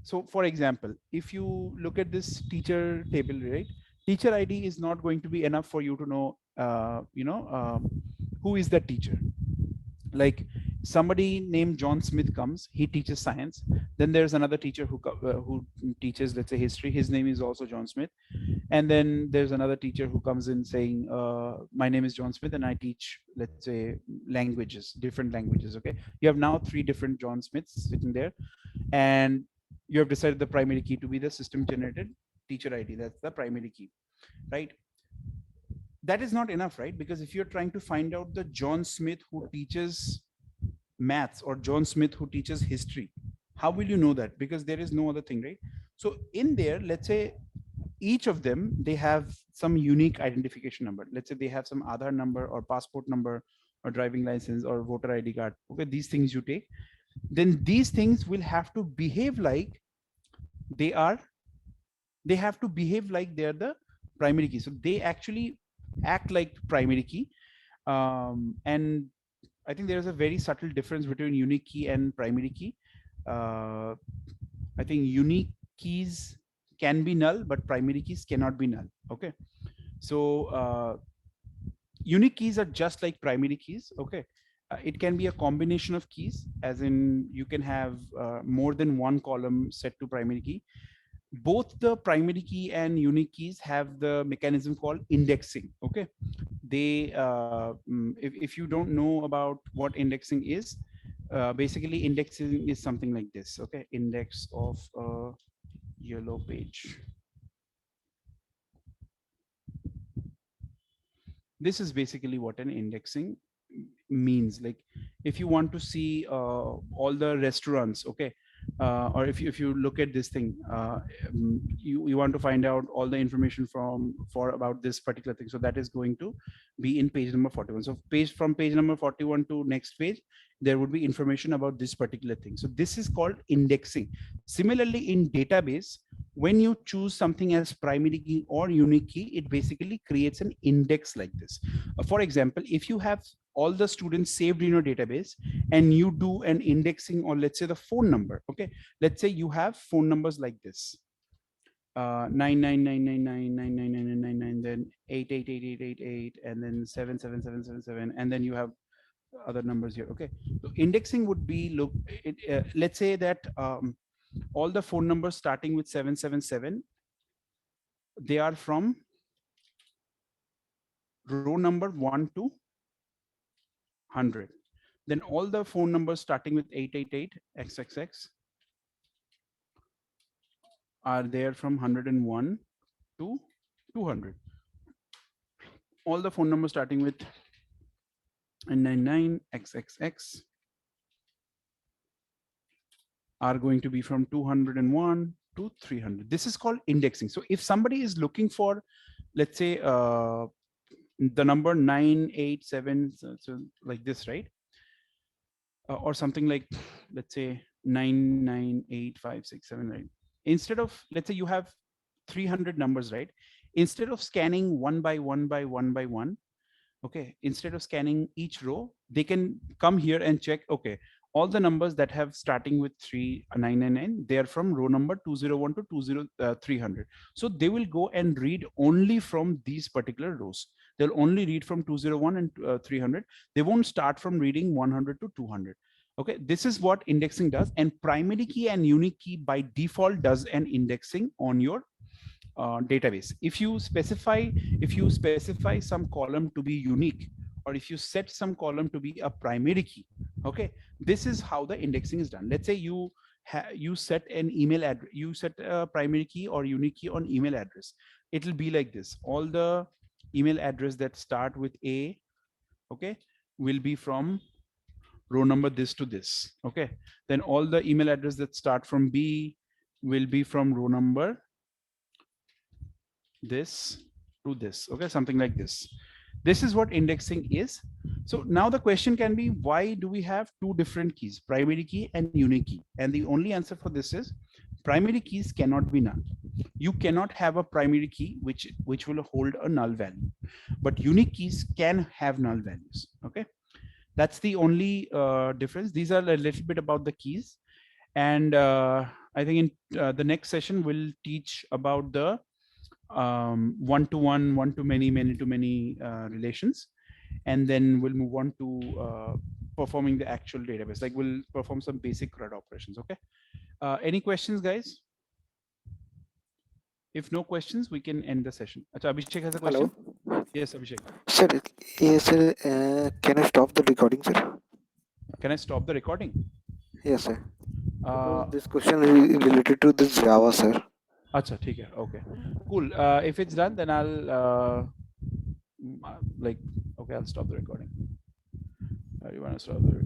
so for example, if you look at this teacher table, right, teacher ID is not going to be enough for you to know who is the teacher. Like somebody named John Smith comes, he teaches science. Then there's another teacher who teaches, let's say, history. His name is also John Smith. And then there's another teacher who comes in saying, my name is John Smith and I teach, let's say, languages, different languages. Okay, you have now 3 different John Smiths sitting there, and you have decided the primary key to be the system generated teacher ID. That's the primary key, right? That is not enough, right? Because if you're trying to find out the John Smith who teaches maths or John Smith who teaches history, how will you know that? Because there is no other thing, right? So in there, let's say each of them, they have some unique identification number. Let's say they have some Aadhaar number or passport number or driving license or voter ID card. Okay, these things you take. Then these things will have to behave like they have to behave like they're the primary key. So they actually act like primary key. And I think there's a very subtle difference between unique key and primary key. I think unique keys can be null, but primary keys cannot be null. Okay, so unique keys are just like primary keys. Okay, it can be a combination of keys, as in you can have more than one column set to primary key. Both the primary key and unique keys have the mechanism called indexing. Okay, they if you don't know about what indexing is, basically indexing is something like this. Okay, index of a yellow page. This is basically what an indexing means. Like if you want to see all the restaurants, okay, or if you look at this thing, you want to find out all the information for about this particular thing. So that is going to be in page number 41. So from page number 41 to next page, there would be information about this particular thing. So this is called indexing. Similarly, in database, when you choose something as primary key or unique key, it basically creates an index like this. For example, if you have all the students saved in your database and you do an indexing, or let's say the phone number, okay, let's say you have phone numbers like this, 999999999, then 888888, and then 77777, and then you have other numbers here. Okay, so indexing would be, let's say that all the phone numbers starting with 777, they are from row number 1 to 100. Then all the phone numbers starting with 888 XXX are there from 101 to 200. All the phone numbers starting with 999 XXX are going to be from 201 to 300. This is called indexing. So if somebody is looking for, let's say, the number 987, so like this, right? Or something like, let's say 998567, right? Instead of, let's say you have 300 numbers, right? Instead of scanning one by one by one by one, okay, instead of scanning each row, they can come here and check, okay, all the numbers that have starting with 3999, they are from row number 201 to 300. So they will go and read only from these particular rows. They'll only read from 201 and 300. They won't start from reading 100 to 200. Okay, this is what indexing does. And primary key and unique key by default does an indexing on your database. If you specify some column to be unique, or if you set some column to be a primary key, okay, this is how the indexing is done. Let's say you set an email address, you set a primary key or unique key on email address. It'll be like this. All the email address that start with A, okay, will be from row number this to this. Okay, then all the email address that start from B will be from row number this to this. Okay, something like this. This is what indexing is. So now the question can be, why do we have two different keys, primary key and unique key? And the only answer for this is primary keys cannot be null. You cannot have a primary key which will hold a null value, but unique keys can have null values. Okay, that's the only difference. These are a little bit about the keys, and I think in the next session we'll teach about the one-to-one, one-to-many, many-to-many relations, and then we'll move on to performing the actual database. Like we'll perform some basic CRUD operations. Okay. Any questions, guys? If no questions, we can end the session. Achha, Abhishek has a question. Hello. Yes, Abhishek. Sir, yes, sir. Can I stop the recording, sir? Can I stop the recording? Yes, sir. Because this question is related to this Java, sir. Achha, theek hai. Okay, cool. If it's done, then I'll okay, I'll stop the recording. You want to stop the recording?